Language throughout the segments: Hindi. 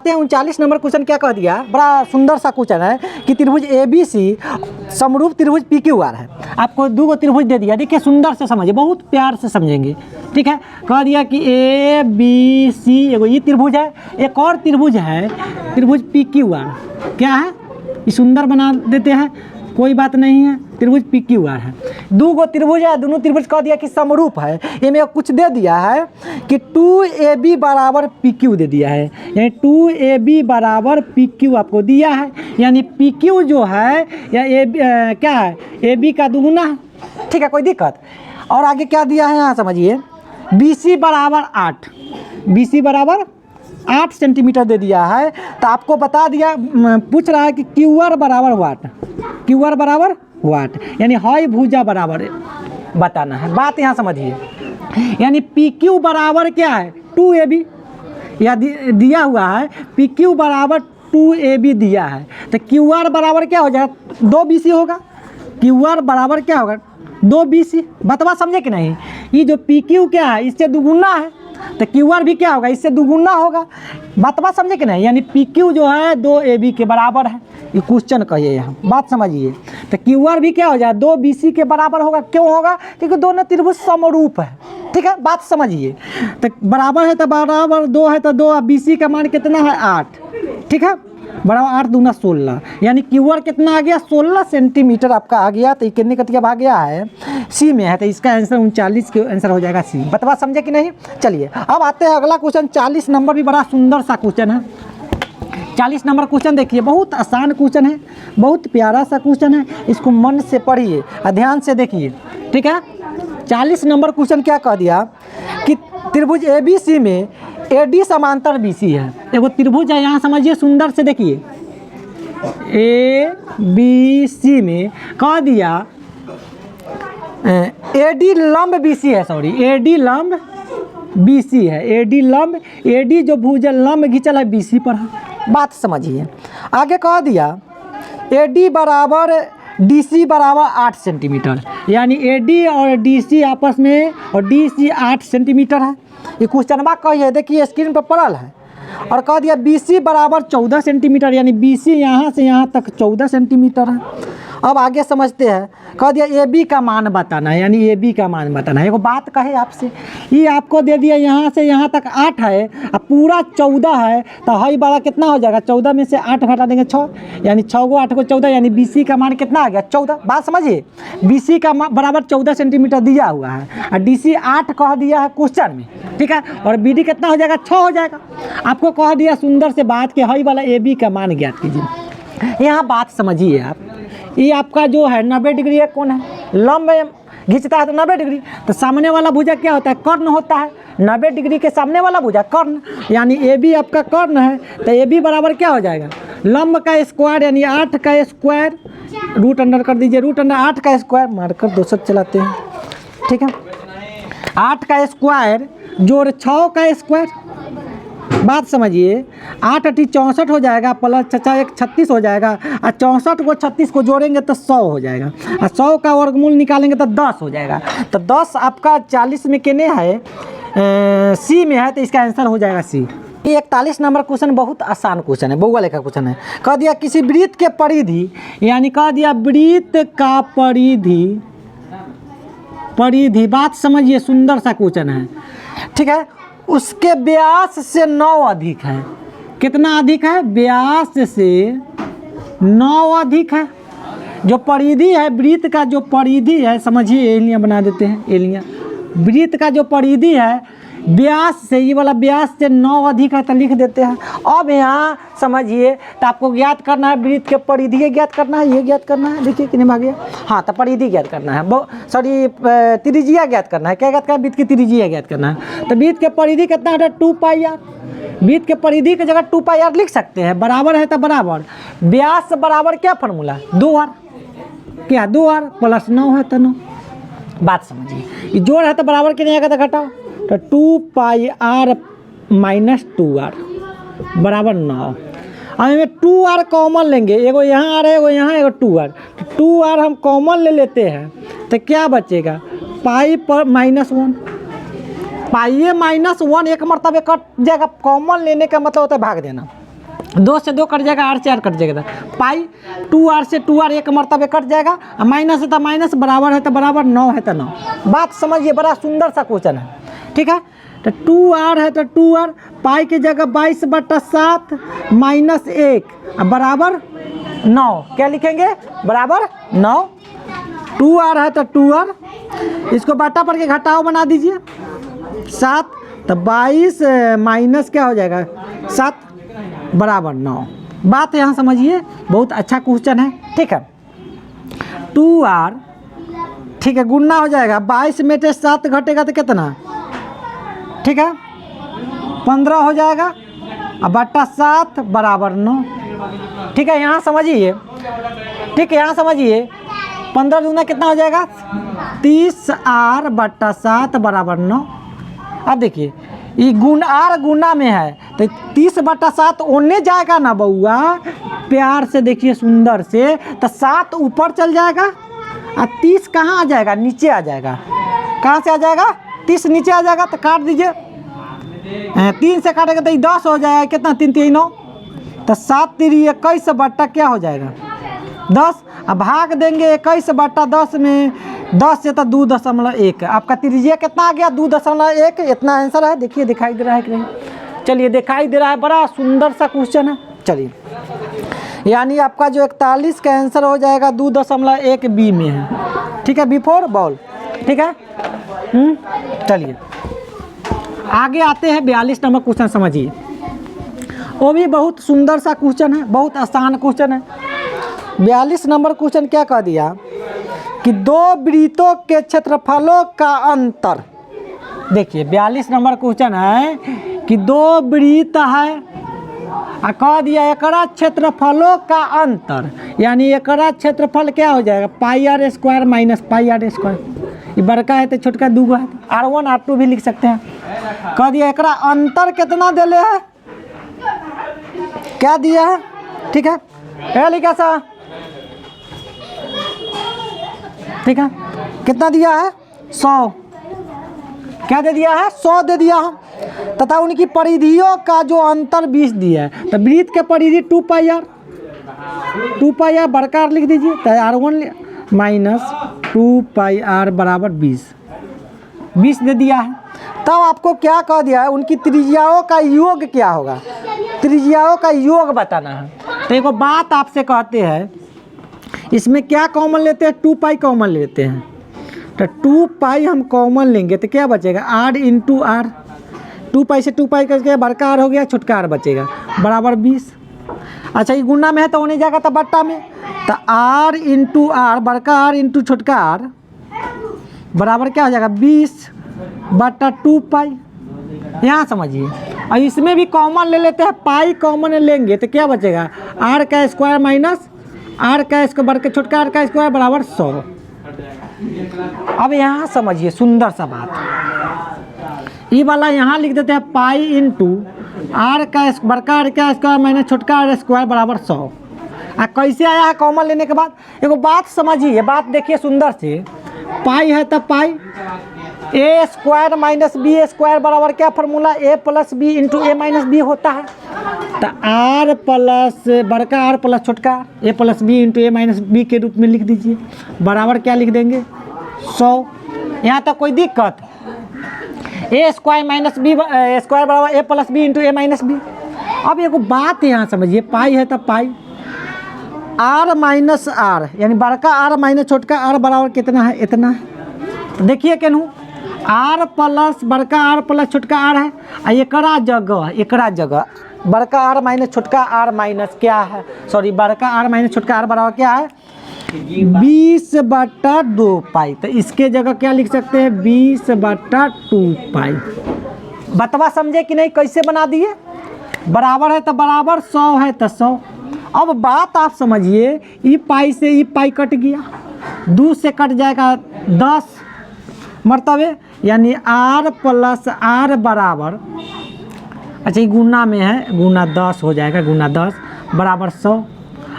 39 नंबर क्वेश्चन क्या कह दिया, बड़ा सुंदर सा क्वेश्चन है कि त्रिभुज ABC समरूप त्रिभुज PQR है। आपको दो गो त्रिभुज दे दिया, देखिए सुंदर से समझिए, बहुत प्यार से समझेंगे, ठीक है। कह दिया कि ABC एगो ये त्रिभुज है, एक और त्रिभुज है त्रिभुज PQR, क्या है ये सुंदर बना देते हैं, कोई बात नहीं है, त्रिभुज PQR है। दो गो त्रिभुज है, दोनों त्रिभुज कह दिया कि समरूप है। ये में कुछ दे दिया है कि 2AB बराबर PQ दे दिया है, यानी 2AB बराबर PQ आपको दिया है, यानी PQ जो है या क्या है AB का दुगुना है, ठीक है, कोई दिक्कत। और आगे क्या दिया है यहाँ समझिए, BC बराबर 8, BC बराबर 8 सेंटीमीटर दे दिया है। तो आपको बता दिया, पूछ रहा है कि QR बराबर वाट, QR बराबर वाट, यानी हाई भुजा बराबर बताना है। बात यहाँ समझिए, यानी PQ बराबर क्या है 2AB, या दिया हुआ है PQ बराबर 2AB दिया है, तो QR बराबर क्या हो जाएगा 2BC होगा, QR बराबर क्या होगा 2BC। बतवा समझे कि नहीं, ये जो PQ क्या है इससे दुगुना है, तो QR भी क्या होगा इससे दुगुना होगा। बतवा समझे कि नहीं, यानी PQ जो है 2AB के बराबर है, ये क्वेश्चन कहिए यहाँ, बात समझिए। तो QR भी क्या हो जाए 2BC के बराबर होगा, क्यों होगा, क्योंकि दोनों त्रिभुज समरूप है, ठीक है, बात समझिए। तो बराबर है तो बराबर 2 है तो 2, BC का मान कितना है 8, ठीक है, बराबर 8 दूना 16, यानी QR कितना आ गया 16 सेंटीमीटर आपका आ गया। तो ये कितने कतिया भाग गया है C में है, तो इसका आंसर 39 के आंसर हो जाएगा C। बतवा समझे कि नहीं। चलिए अब आते हैं अगला क्वेश्चन, 40 नंबर भी बड़ा सुंदर सा क्वेश्चन है। 40 नंबर क्वेश्चन देखिए, बहुत आसान क्वेश्चन है, बहुत प्यारा सा क्वेश्चन है, इसको मन से पढ़िए और ध्यान से देखिए, ठीक है। 40 नंबर क्वेश्चन क्या कह दिया कि त्रिभुज ABC में AD समांतर BC है। एगो त्रिभुज है, यहाँ समझिए सुंदर से देखिए, ABC में कह दिया AD लंब BC है, सॉरी AD लंब BC है, AD लंब, AD जो भुजा लंब घिंचल है BC पर है। बात समझिए, आगे कह दिया AD बराबर DC बराबर 8 सेंटीमीटर, यानी AD और DC आपस में, और DC 8 सेंटीमीटर है। ये क्वेश्चन बा कहिए, देखिए स्क्रीन पर पड़ल है। और कह दिया BC बराबर 14 सेंटीमीटर, यानी BC यहाँ से यहाँ तक 14 सेंटीमीटर है। अब आगे समझते हैं, कह दिया AB का मान बताना है, यानी AB का मान बताना है। एगो बात कहे आपसे, ये आपको दे दिया यहाँ से यहाँ तक 8 है, अब पूरा 14 है, तो हाई बड़ा कितना हो जाएगा, 14 में से 8 घटा देंगे 6, यानी 6 को 8 को 14, यानी BC का मान कितना आ गया 14। बात समझिए, BC का मान बराबर 14 सेंटीमीटर दिया हुआ है, और DC 8 कह दिया है क्वेश्चन में, ठीक है, और BD कितना हो जाएगा 6 हो जाएगा। आपको कह दिया सुंदर से बात कि हाई वाला AB का मान ज्ञात कीजिए। यहाँ बात समझिए आप, ये आपका जो है 90 डिग्री है, कौन है लंब घिंचता है तो 90 डिग्री, तो सामने वाला भुजा क्या होता है कर्ण होता है, 90 डिग्री के सामने वाला भुजा कर्ण, यानी AB आपका कर्ण है, तो AB बराबर क्या हो जाएगा लंब का स्क्वायर, यानी 8 का स्क्वायर, रूट अंडर कर दीजिए, रूट अंडर 8 का स्क्वायर, मारकर 200 चलाते हैं, ठीक है, 8 का स्क्वायर जोड़ 6 का स्क्वायर। बात समझिए, 8 8 64 हो जाएगा, प्लस 1 36 हो जाएगा, और 64 को 36 को जोड़ेंगे तो 100 हो जाएगा, और 100 का वर्गमूल निकालेंगे तो 10 हो जाएगा। तो 10 आपका 40 में कितने है C में है, तो इसका आंसर हो जाएगा C। ये 41 नंबर क्वेश्चन बहुत आसान क्वेश्चन है, बहुआ लेखा क्वेश्चन है। कह दिया किसी वृत्त के परिधि, यानी कह दिया वृत्त का परिधि, बात समझिए सुंदर सा क्वेश्चन है, ठीक है, उसके व्यास से 9 अधिक है। कितना अधिक है, व्यास से 9 अधिक है। जो परिधि है वृत्त का, जो परिधि है समझिए, एलियां बना देते हैं, एलियां, वृत्त का जो परिधि है व्यास से, ये वाला व्यास से 9 अधिक है, तो लिख देते हैं। अब यहाँ समझिए, तो आपको ज्ञात करना है वृत्त के परिधि ज्ञात करना है, ये ज्ञात करना है, देखिए कितने भाग गया, हाँ, तो परिधि ज्ञात करना है, सॉरी त्रिज्या ज्ञात करना है, क्या ज्ञात करना है, वृत्त की त्रिज्या ज्ञात करना है। तो वृत्त के परिधि कितना है 2πr, वृत्त के परिधि की जगह 2πr लिख सकते हैं, बराबर है तो बराबर, व्यास बराबर क्या फार्मूला 2r, क्या 2r प्लस 9 है तो 9। बात समझिए, ये जोड़ है तो बराबर कितने आएगा, तो घटाओ, तो 2πr माइनस 2r बराबर 9। अब में 2r कॉमन लेंगे, एगो यहाँ आ रहा है, एगो यहाँ, एगो 2r, तो 2r हम कॉमन ले लेते हैं, तो क्या बचेगा पाई पर -1, पाई -1 एक मरतबे कट जाएगा, कॉमन लेने का मतलब होता है भाग देना, 2 से 2 कट जाएगा, आर से आर कट जाएगा, पाई 2r से 2r एक मरतबे कट जाएगा, माइनस है तो माइनस, बराबर है तो बराबर, 9 है तो 9। बात समझिए, बड़ा सुंदर सा क्वेश्चन है, ठीक है। तो 2r है तो 2r, पाई की जगह 22/7 माइनस 1 बराबर 9, क्या लिखेंगे बराबर 9। 2r है तो 2r, इसको बाटा पढ़ के घटाओ बना दीजिए 7, तो 22 माइनस क्या हो जाएगा 7 बराबर 9। बात यहाँ समझिए, बहुत अच्छा क्वेश्चन है, ठीक है। 2r ठीक है, गुणना हो जाएगा, 22 में से 7 घटेगा तो कितना, ठीक है 15 हो जाएगा, अब बट्टा 7 बराबर 9, ठीक है। यहाँ समझिए, ठीक है, यहाँ समझिए 15 दूना कितना हो जाएगा 30r/7 बराबर 9। अब देखिए ये गुण आर गुना में है तो 30/7 ओने जाएगा ना बउआ, प्यार से देखिए सुंदर से, तो 7 ऊपर चल जाएगा और 30 कहाँ आ जाएगा, नीचे आ जाएगा। कहाँ से आ जाएगा, 30 नीचे आ जाएगा, तो काट दीजिए, 3 से काटेगा तो 10 हो जाएगा, कितना 3 3 9, तो 7 3 21 बट्टा क्या हो जाएगा 10। अब भाग देंगे 21/10 में, 10 से तो 2.1, आपका त्रिज्या कितना आ गया 2.1, इतना आंसर है। देखिए दिखाई दे रहा है कि नहीं, चलिए दिखाई दे रहा है, बड़ा सुंदर सा क्वेश्चन है। चलिए यानी आपका जो 41 का आंसर हो जाएगा 2.1 बी में है, ठीक है, बिफोर बॉल, ठीक है। चलिए आगे आते हैं 42 नंबर क्वेश्चन, समझिए, वो भी बहुत सुंदर सा क्वेश्चन है, बहुत आसान क्वेश्चन है। 42 नंबर क्वेश्चन क्या कह दिया कि 2 वृत्तों के क्षेत्रफलों का अंतर। देखिए 42 नंबर क्वेश्चन है कि 2 वृत्त है, कह दिया एकरा क्षेत्रफलों का अंतर, यानी एकरा क्षेत्रफल क्या हो जाएगा πr² माइनस πr²। ये बड़का है तो छोटका 2 है, r1 r2 भी लिख सकते हैं। कह दिया एकरा अंतर कितना दिले है, क्या दिया है, ठीक है, लिखा सा, ठीक है, कितना दिया है 100, क्या दे दिया है 100 दे दिया है, तथा उनकी परिधियों का जो अंतर 20 दिया है। तो वृत्त के परिधि 2πr, 2πr बड़का लिख दीजिए, तो r1 माइनस 2πr बराबर 20 दे दिया है। तब आपको क्या कह दिया है, उनकी त्रिज्याओं का योग क्या होगा, त्रिज्याओं का योग बताना है। तो एक बात आपसे कहते हैं, इसमें क्या कॉमन लेते हैं 2π कॉमन लेते हैं, तो 2π हम कॉमन लेंगे तो क्या बचेगा r इंटू r, 2π से 2π करके बड़का r हो गया, छोटका r बचेगा बराबर 20। अच्छा ये गुना में है तो होने जाएगा तो बट्टा में, तो r इंटू r, बड़का r इंटू छोटका r बराबर क्या हो जाएगा 20/2π। यहाँ समझिए, और इसमें भी कॉमन ले लेते हैं, पाई कॉमन लेंगे तो क्या बचेगा r² माइनस r² बढ़ के छोटका r² बराबर 100। अब यहाँ समझिए सुंदर सा बात, ये वाला यहाँ लिख देते हैं पाई इंटू बड़का r² माइनस छोटका r² बराबर 100। कैसे आया है कॉमन लेने के बाद, एगो बात समझिए, बात देखिए सुंदर से, पाई है तो पाई a² माइनस b² बराबर क्या formula a plus b into a minus b होता है। तो r प्लस बड़का r प्लस छोटका a plus b into a minus b के रूप में लिख दीजिए, बराबर क्या लिख देंगे 100। यहाँ तक कोई दिक्कत, a² माइनस b स्क्वायर बराबर a plus b into a minus b। अब एगो बात यहाँ समझिए, पाई है तो पाई, r माइनस r यानी बड़का r माइनस छोटका r बराबर कितना है, इतना है। देखिए केनहू r प्लस बड़का r प्लस छोटका r है, एकरा जगह बड़का r माइनस छोटका r माइनस क्या है, सॉरी बड़का r माइनस छोटका r बराबर क्या है 20/2π। तो इसके जगह क्या लिख सकते हैं 20/2π। बतवा समझे कि नहीं, कैसे बना दिए, बराबर है तो बराबर, 100 है तो 100। अब बात आप समझिए, ई पाई से ई पाई कट गया, 2 से कट जाएगा 10 मरतबे, यानी r प्लस r बराबर, अच्छा ये गुना में है, गुना 10 हो जाएगा, गुना 10 बराबर 100।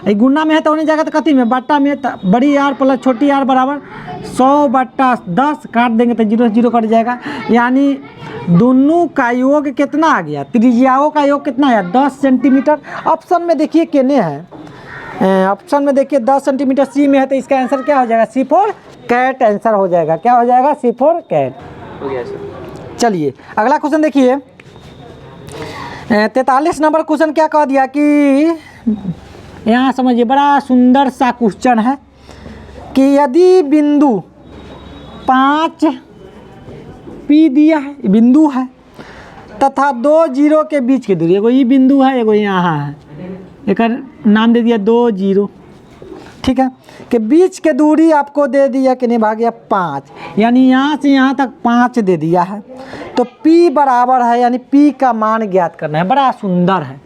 ये गुना में है तो होने जाएगा तो कथी में बट्टा में, तो बड़ी r प्लस छोटी r बराबर 100/10, काट देंगे तो 0 0 कट जाएगा, यानी दोनों का योग कितना आ गया, त्रिज्याओं का योग कितना आया 10 सेंटीमीटर। ऑप्शन में देखिए केने है, ऑप्शन में देखिए 10 सेंटीमीटर सी में है, तो इसका आंसर क्या हो जाएगा, सी फॉर कैट आंसर हो जाएगा। क्या हो जाएगा, सी फॉर कैट हो गया सर। चलिए अगला क्वेश्चन देखिए, 43 नंबर क्वेश्चन क्या कह दिया कि यहाँ समझिए, बड़ा सुंदर सा क्वेश्चन है कि यदि बिंदु 5 पी दिया है, बिंदु है, तथा 2 जीरो के बीच की दूरी, एगो ये बिंदु है, एगो यहाँ है, एक नाम दे दिया 2 जीरो, ठीक है, कि बीच के दूरी आपको दे दिया कि नहीं भाग गया 5, यानी यहाँ से यहाँ तक 5 दे दिया है, तो P बराबर है, यानी P का मान ज्ञात करना है। बड़ा सुंदर है,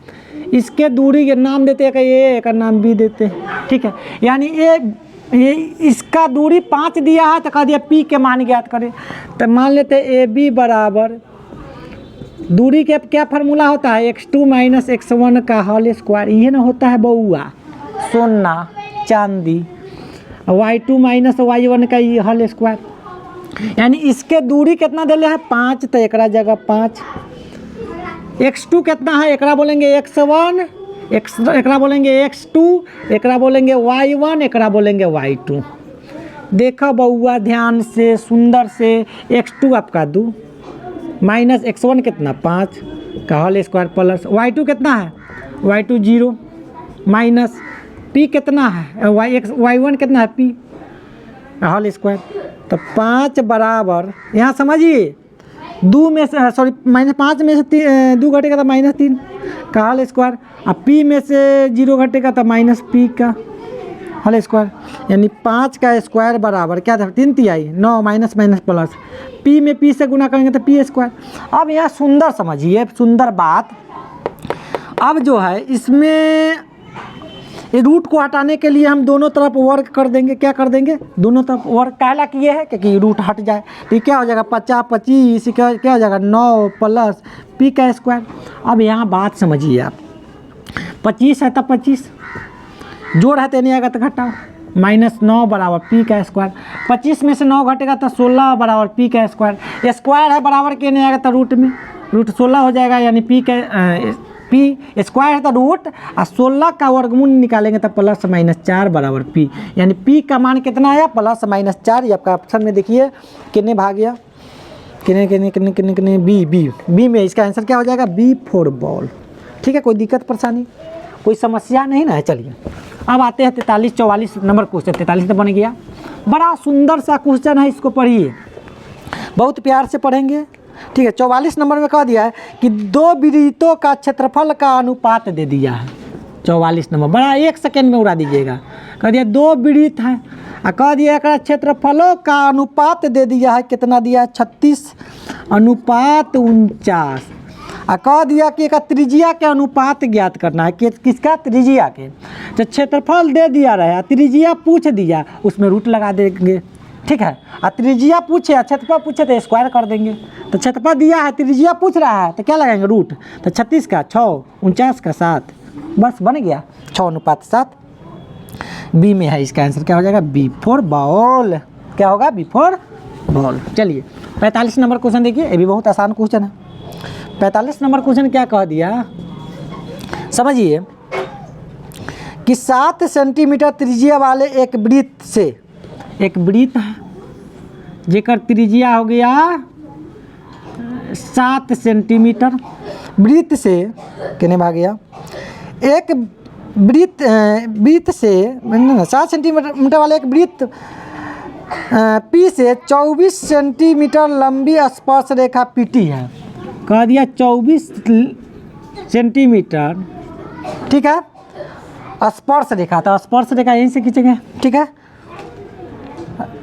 इसके दूरी के नाम देते हैं कि ए, एक नाम B देते हैं, ठीक है, यानी ये इसका दूरी 5 दिया है, तो कह दिया P के मान ज्ञात करें। तो मान लेते हैं AB बराबर, दूरी के क्या फार्मूला होता है, x2 माइनस x1 का होल स्क्वायर, ये ना होता है बउआ, सोना चांदी, y2 माइनस y1 का ये होल स्क्वायर, यानी इसके दूरी कितना दिले है 5, तो एक जगह 5, x2 कितना है, एकरा बोलेंगे x1, एकरा बोलेंगे x2, एकरा बोलेंगे y1, एकरा बोलेंगे y2। देखो बउआ ध्यान से सुंदर से, x2 आपका 2 माइनस x1 कितना 5 का होल स्क्वायर प्लस y2 कितना है, y2 0 माइनस p कितना है, y1 कितना है p होल स्क्वायर, तो 5 बराबर, यहाँ समझिए 2 में से सॉरी माइनस 5 में से 2 घटेगा तो -3 का होल स्क्वायर, अब p में से 0 घटेगा तो -p का होल स्क्वायर, यानी 5 का स्क्वायर बराबर क्या था 3 तिहाई 9 माइनस माइनस प्लस, p में p से गुना करेंगे तो p स्क्वायर। अब यहाँ सुंदर समझिए, सुंदर बात, अब जो है इसमें ये रूट को हटाने के लिए हम दोनों तरफ वर्क कर देंगे, क्या कर देंगे, दोनों तरफ वर्क काला किए है क्योंकि रूट हट जाए, तो क्या हो जाएगा 50 25 क्या हो जाएगा 9 प्लस p का स्क्वायर। अब यहाँ बात समझिए आप, 25 है तो 25 जोड़ है तो नहीं आएगा तो घटाओ, -9 बराबर p का स्क्वायर, 25 में से 9 घटेगा तो 16 बराबर p का स्क्वायर, स्क्वायर है बराबर के नहीं आएगा तो रूट में रूट 16 हो जाएगा, यानी p स्क्वायर है तो रूट, और 16 का वर्गमूल निकालेंगे तो +-4 बराबर p, यानी p का मान कितना आया +-4। ये आपका ऑप्शन में देखिए कितने भाग गया, कितने बी में इसका आंसर क्या हो जाएगा, बी फॉर बॉल। ठीक है, कोई दिक्कत परेशानी कोई समस्या नहीं ना है। चलिए अब आते हैं 43-44 नंबर क्वेश्चन, 43 तो बन गया, बड़ा सुंदर सा क्वेश्चन है, इसको पढ़िए, बहुत प्यार से पढ़ेंगे। ठीक है, 44 नंबर में कह दिया है कि 2 वृत्तों का क्षेत्रफल का अनुपात दे दिया है। 44 नंबर बड़ा 1 सेकेंड में उड़ा दीजिएगा, कह दिया 2 वृत्त है और कह दिया एक क्षेत्रफलों का अनुपात दे दिया है, कितना दिया है 36:49, और कह दिया कि एक त्रिज्या के अनुपात ज्ञात करना है, कि किसका, त्रिज्या के। तो क्षेत्रफल दे दिया रहा, त्रिज्या पूछ दिया, उसमें रूट लगा देंगे। ठीक है, और त्रिज्या पूछे क्षेत्रफल पूछे तो स्क्वायर कर देंगे। तो क्षेत्रफल दिया है, त्रिज्या पूछ रहा है तो क्या लगाएंगे रूट, तो 36 का 6, 49 का 7, बस बन गया 6:7। बी में है, इसका आंसर क्या हो जाएगा, बी फॉर बॉल। क्या होगा, बी फॉर बॉल। चलिए 45 नंबर क्वेश्चन देखिए, ये भी बहुत आसान क्वेश्चन है। 45 नंबर क्वेश्चन क्या कह दिया, समझिए कि 7 सेंटीमीटर त्रिज्या वाले एक वृत्त से, एक वृत्त है जेकर त्रिज्या हो गया 7 सेंटीमीटर, वृत्त से कितने भाग गया, एक वृत्त से 7 सेंटीमीटर वाले एक वृत्त पी से 24 सेंटीमीटर लंबी स्पर्श रेखा पीटी है। कह दिया 24 सेंटीमीटर, ठीक है, स्पर्श रेखा, तो स्पर्श रेखा यहीं से खींचेंगे। ठीक है,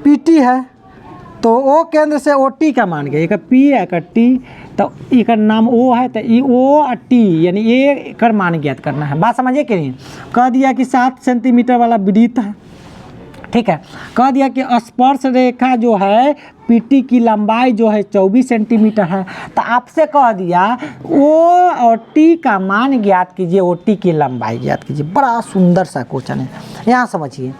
पीटी है तो ओ केंद्र से ओ टी का मान गया, एक पी एक टी, तो एक नाम ओ है तो ई ओ और टी, यानी ये एक मान ज्ञात करना है। बात समझिए कि नहीं, कह दिया कि 7 सेंटीमीटर वाला वृत्त है। ठीक है, कह दिया कि स्पर्श रेखा जो है पीटी की लंबाई जो है 24 सेंटीमीटर है, तो आपसे कह दिया ओ और टी का मान ज्ञात कीजिए, ओ टी की लंबाई ज्ञात कीजिए। बड़ा सुंदर सा क्वेश्चन है, यहाँ समझिए,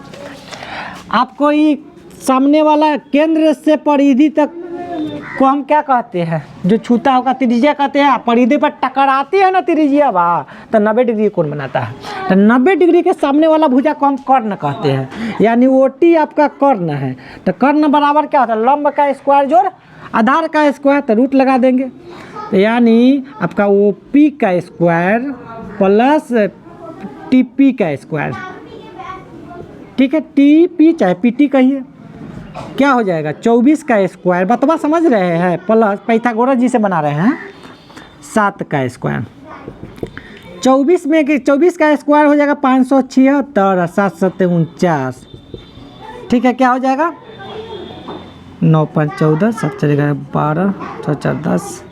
आपको ये सामने वाला केंद्र से परिधि तक को हम क्या कहते हैं, जो छूता होगा त्रिज्या कहते हैं। परिधि पर टकराती है ना त्रिज्या बा, तो 90 डिग्री कोण बनाता है। तो 90 डिग्री के सामने वाला भुजा को हम कर्ण कहते हैं, यानी ओटी आपका कर्ण है। तो कर्ण बराबर क्या होता है, लंब का स्क्वायर जोड़ आधार का स्क्वायर, तो रूट लगा देंगे। तो यानी आपका ओ पी का स्क्वायर प्लस टी पी का स्क्वायर, ठीक है, टी पी चाहे पी टी कहिए, क्या हो जाएगा 24 का स्क्वायर, बतवा समझ रहे हैं, प्लस पाइथागोरस जी से बना रहे हैं 7 का स्क्वायर। 24 में 24 का स्क्वायर हो जाएगा 576 और 7 7 49, ठीक है, क्या हो जाएगा 9 5 14 7 4 11 12 6 4 10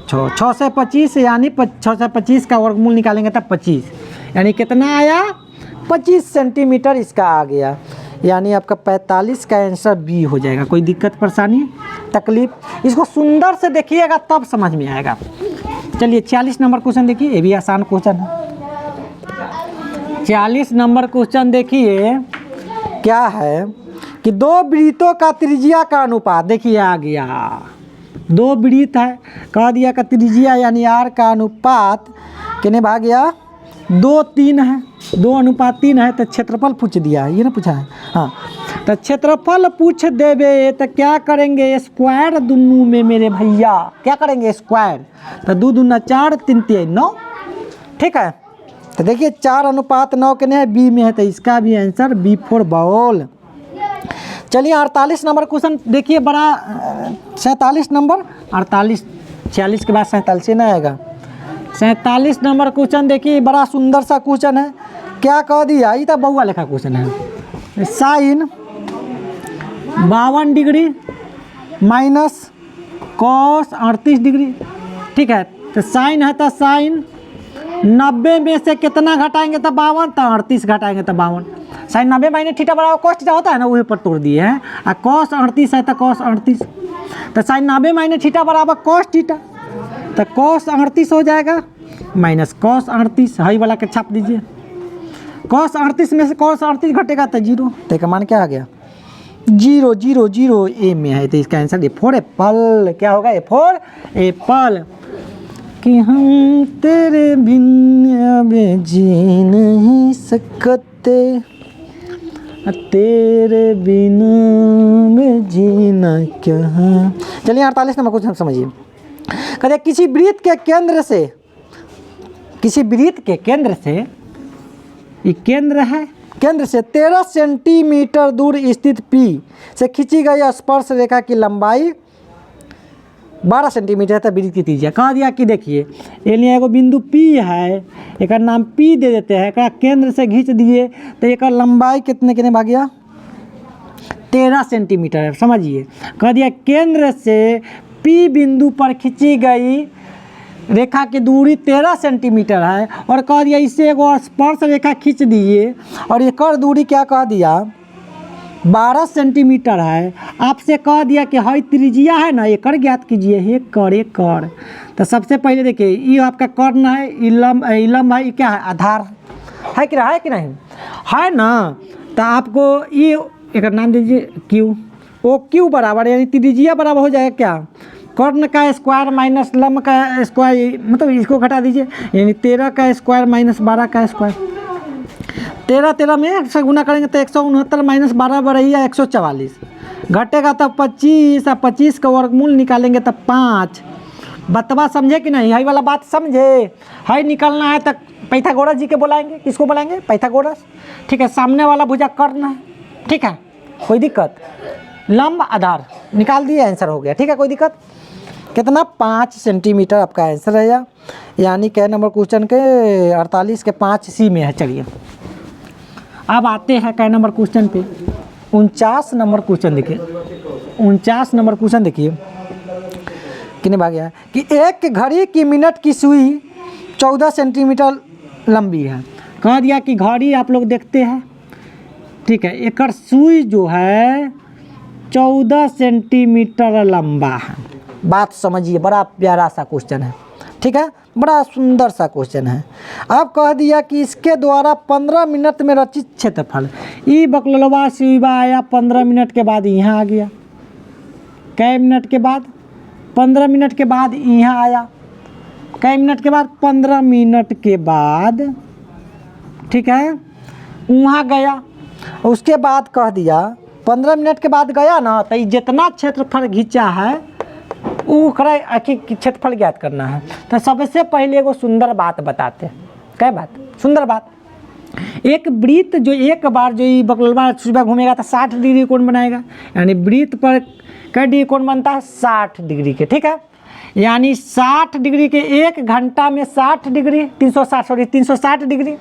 6 से 25, यानी 6 से 25 का वर्गमूल निकालेंगे तब 25, यानी कितना आया 25 सेंटीमीटर इसका आ गया। यानी आपका 45 का आंसर बी हो जाएगा। कोई दिक्कत परेशानी तकलीफ, इसको सुंदर से देखिएगा तब समझ में आएगा। चलिए 46 नंबर क्वेश्चन देखिए, ये भी आसान क्वेश्चन है। 40 नंबर क्वेश्चन देखिए, क्या है कि दो वृत्तों का त्रिज्या का अनुपात, देखिए आ गया, दो वृत्त है, कह दिया का त्रिज्या यानी आर का अनुपात कितने भाग गया 2 3 है, 2 अनुपात 3 है। तो क्षेत्रफल पूछ दिया है, ये ना पूछा है, हाँ। तो क्षेत्रफल पूछ देवे तो क्या करेंगे, स्क्वायर दोनों में मेरे भैया, क्या करेंगे स्क्वायर, तो 2 दूना 4 3 3 9, ठीक है। तो देखिए 4 अनुपात 9 के है बी में है, तो इसका भी आंसर बी फॉर बॉल। चलिए 48 नंबर क्वेश्चन देखिए, बड़ा 47 नंबर 48, 46 के बाद 47 से ना आएगा। 47 नंबर क्वेश्चन देखिए, बड़ा सुंदर सा क्वेश्चन है। क्या कह दिया, ये तो बहुआ लेखा क्वेश्चन है। Sine 52 degree minus cos 38 degree, ठीक है। तो साइन है तो साइन 90 में से कितना घटाएंगे तो 52, तो 38 घटाएंगे तो 52। साइन 90 माइनस थीटा बराबर कॉस थीटा होता है ना, वही पर तोड़ दिए हैं। और कॉस 38 है तो कॉस 38, तो साइन 90 माइनस थीटा बराबर कॉस थीटा, तो कॉस 38 हो जाएगा माइनस कॉस 38, हाई वाला के छाप दीजिए। कॉस 38 में से कॉस 38 घटेगा तो 0, तो का मान क्या आ गया 0 0 0 ए में है, तो इसका आंसर ए फॉर एप्पल, क्या होगा ए फॉर एप्पल। कि हम तेरे बिन अब जी नहीं सकते, तेरे बिन में जीना क्या है। चलिए 48 नंबर क्वेश्चन समझिए। कहते किसी वृत्त के केंद्र से, किसी वृत्त के केंद्र से, ये केंद्र है, केंद्र से 13 सेंटीमीटर दूर स्थित पी से खींची गई स्पर्श रेखा की लंबाई 12 सेंटीमीटर तक वृत्त की त्रिज्या। कहा दिया कि देखिए ये लिए एगो बिंदु पी है, एक नाम पी दे देते हैं, एक केंद्र से खींच दिए तो एक लंबाई कितने भाग गया 13 सेंटीमीटर है, समझिए। कह दिया केंद्र से पी बिंदु पर खींची गई रेखा की दूरी 13 सेंटीमीटर है, और कह दिया इससे एगो स्पर्श रेखा खींच दिए और एक और दूरी क्या कह दिया 12 सेंटीमीटर है। आपसे कह दिया कि हई त्रिज्या है ना, एक ज्ञात कीजिए, हे कर कर। तो सबसे पहले देखिए ये आपका कर्ण है, इलम है, ये क्या है आधार है कि नहीं है ना। तो आपको ये एक नाम दीजिए क्यू, ओ क्यू बराबर यानी त्रिज्या बराबर हो जाएगा क्या कर्ण का स्क्वायर माइनस लंब का स्क्वायर, मतलब इसको घटा दीजिए, यानी 13 का स्क्वायर माइनस 12 का स्क्वायर। 13 में 1 से गुना करेंगे तो 169 माइनस 12 बढ़िया 144, घटेगा तब 25, 25 का वर्गमूल निकालेंगे तब 5। बतवा समझे कि नहीं, हाई वाला बात समझे। हाई निकालना है तो पाइथागोरस जी के बुलाएंगे, किसको बुलाएंगे पाइथागोरस, ठीक है। सामने वाला भुजा कर्ण है, ठीक है, कोई दिक्कत, लंब आधार निकाल दिए, आंसर हो गया, ठीक है, कोई दिक्कत। कितना 5 सेंटीमीटर आपका आंसर है, यानी कै नंबर क्वेश्चन के 48 के 5 सी में है। चलिए अब आते हैं कै नंबर क्वेश्चन पे, 49 नंबर क्वेश्चन देखिए। 49 नंबर क्वेश्चन देखिए कितने भाग गया है कि एक घड़ी की मिनट की सुई 14 सेंटीमीटर लंबी है। कह दिया कि घड़ी आप लोग देखते हैं, ठीक है, एक सुई जो है 14 सेंटीमीटर लंबा है। बात समझिए, बड़ा प्यारा सा क्वेश्चन है, ठीक है, बड़ा सुंदर सा क्वेश्चन है। अब कह दिया कि इसके द्वारा 15 मिनट में रचित क्षेत्रफल, ई बकलवा सुईबा आया 15 मिनट के बाद यहाँ आ गया, कई मिनट के बाद 15 मिनट के बाद यहाँ आया, कई मिनट के बाद 15 मिनट के बाद, ठीक है, वहाँ गया। उसके बाद कह दिया 15 मिनट के बाद गया ना, तो ये जितना क्षेत्रफल खींचा है ओकरा क्षेत्रफल ज्ञात करना है। तो सबसे पहले एगो सुंदर बात बताते हैं। क्या बात? सुंदर बात। एक वृत्त जो एक बार जो ये बकलवा सुबह घूमेगा तो 60 डिग्री कोण बनाएगा, यानी वृत्त पर कै डिग्री कोण बनता है? 60 डिग्री के, ठीक है। यानी 60 डिग्री के 1 घंटा में 60 डिग्री 360 डिग्री,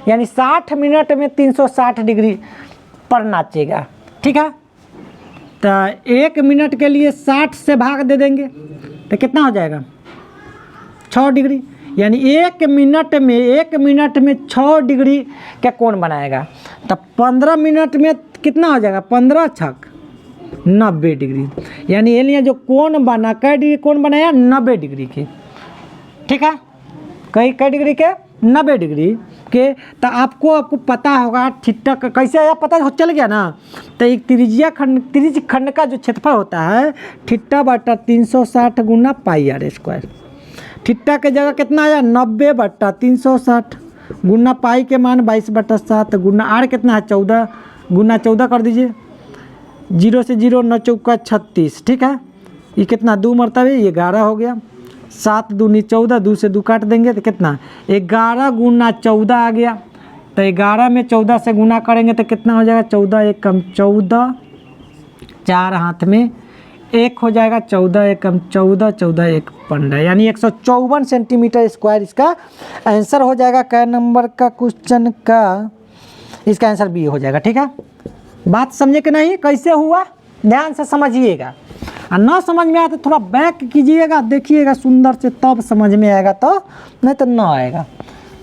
यानी 60 मिनट में 360 डिग्री पर नाचेगा, ठीक है। तो 1 मिनट के लिए 60 से भाग दे देंगे तो कितना हो जाएगा? 6 डिग्री, यानी 1 मिनट में 6 डिग्री का कोण बनाएगा। तो 15 मिनट में कितना हो जाएगा? 15 छक 90 डिग्री, यानी ये लिए जो कोण बना, कै डिग्री कोण बनाया? 90 डिग्री के, ठीक है। कै डिग्री के? 90 डिग्री के। तो आपको पता होगा थीटा का कैसे आया, पता चल गया ना। तो एक त्रिज्य खंड का जो क्षेत्रफल होता है थीटा बटा 360 गुना पाई आर स्क्वायर। थीटा के जगह कितना आया? 90 बटा 360 गुना पाई के मान 22/7 गुना आर कितना है? 14 गुना 14 कर दीजिए, 0 से 0 9 चौका 36, ठीक है। ये कितना? 2 मरतबे, ये 11 हो गया। 7 दूनी 14, 2 से 2 काट देंगे तो कितना? 11 गुना 14 आ गया। तो 11 में 14 से गुना करेंगे तो कितना हो जाएगा? 14 1 कम 14, 4 हाथ में 1 हो जाएगा। 14 1 कम 14, 14 1 15, यानी 154 सेंटीमीटर स्क्वायर इसका आंसर हो जाएगा। कै नंबर का क्वेश्चन का इसका आंसर बी हो जाएगा, ठीक है। बात समझे कि नहीं? कैसे हुआ ध्यान से समझिएगा, और ना समझ में आया तो थोड़ा बैक कीजिएगा, देखिएगा सुंदर से, तब समझ में आएगा, तो नहीं तो ना आएगा।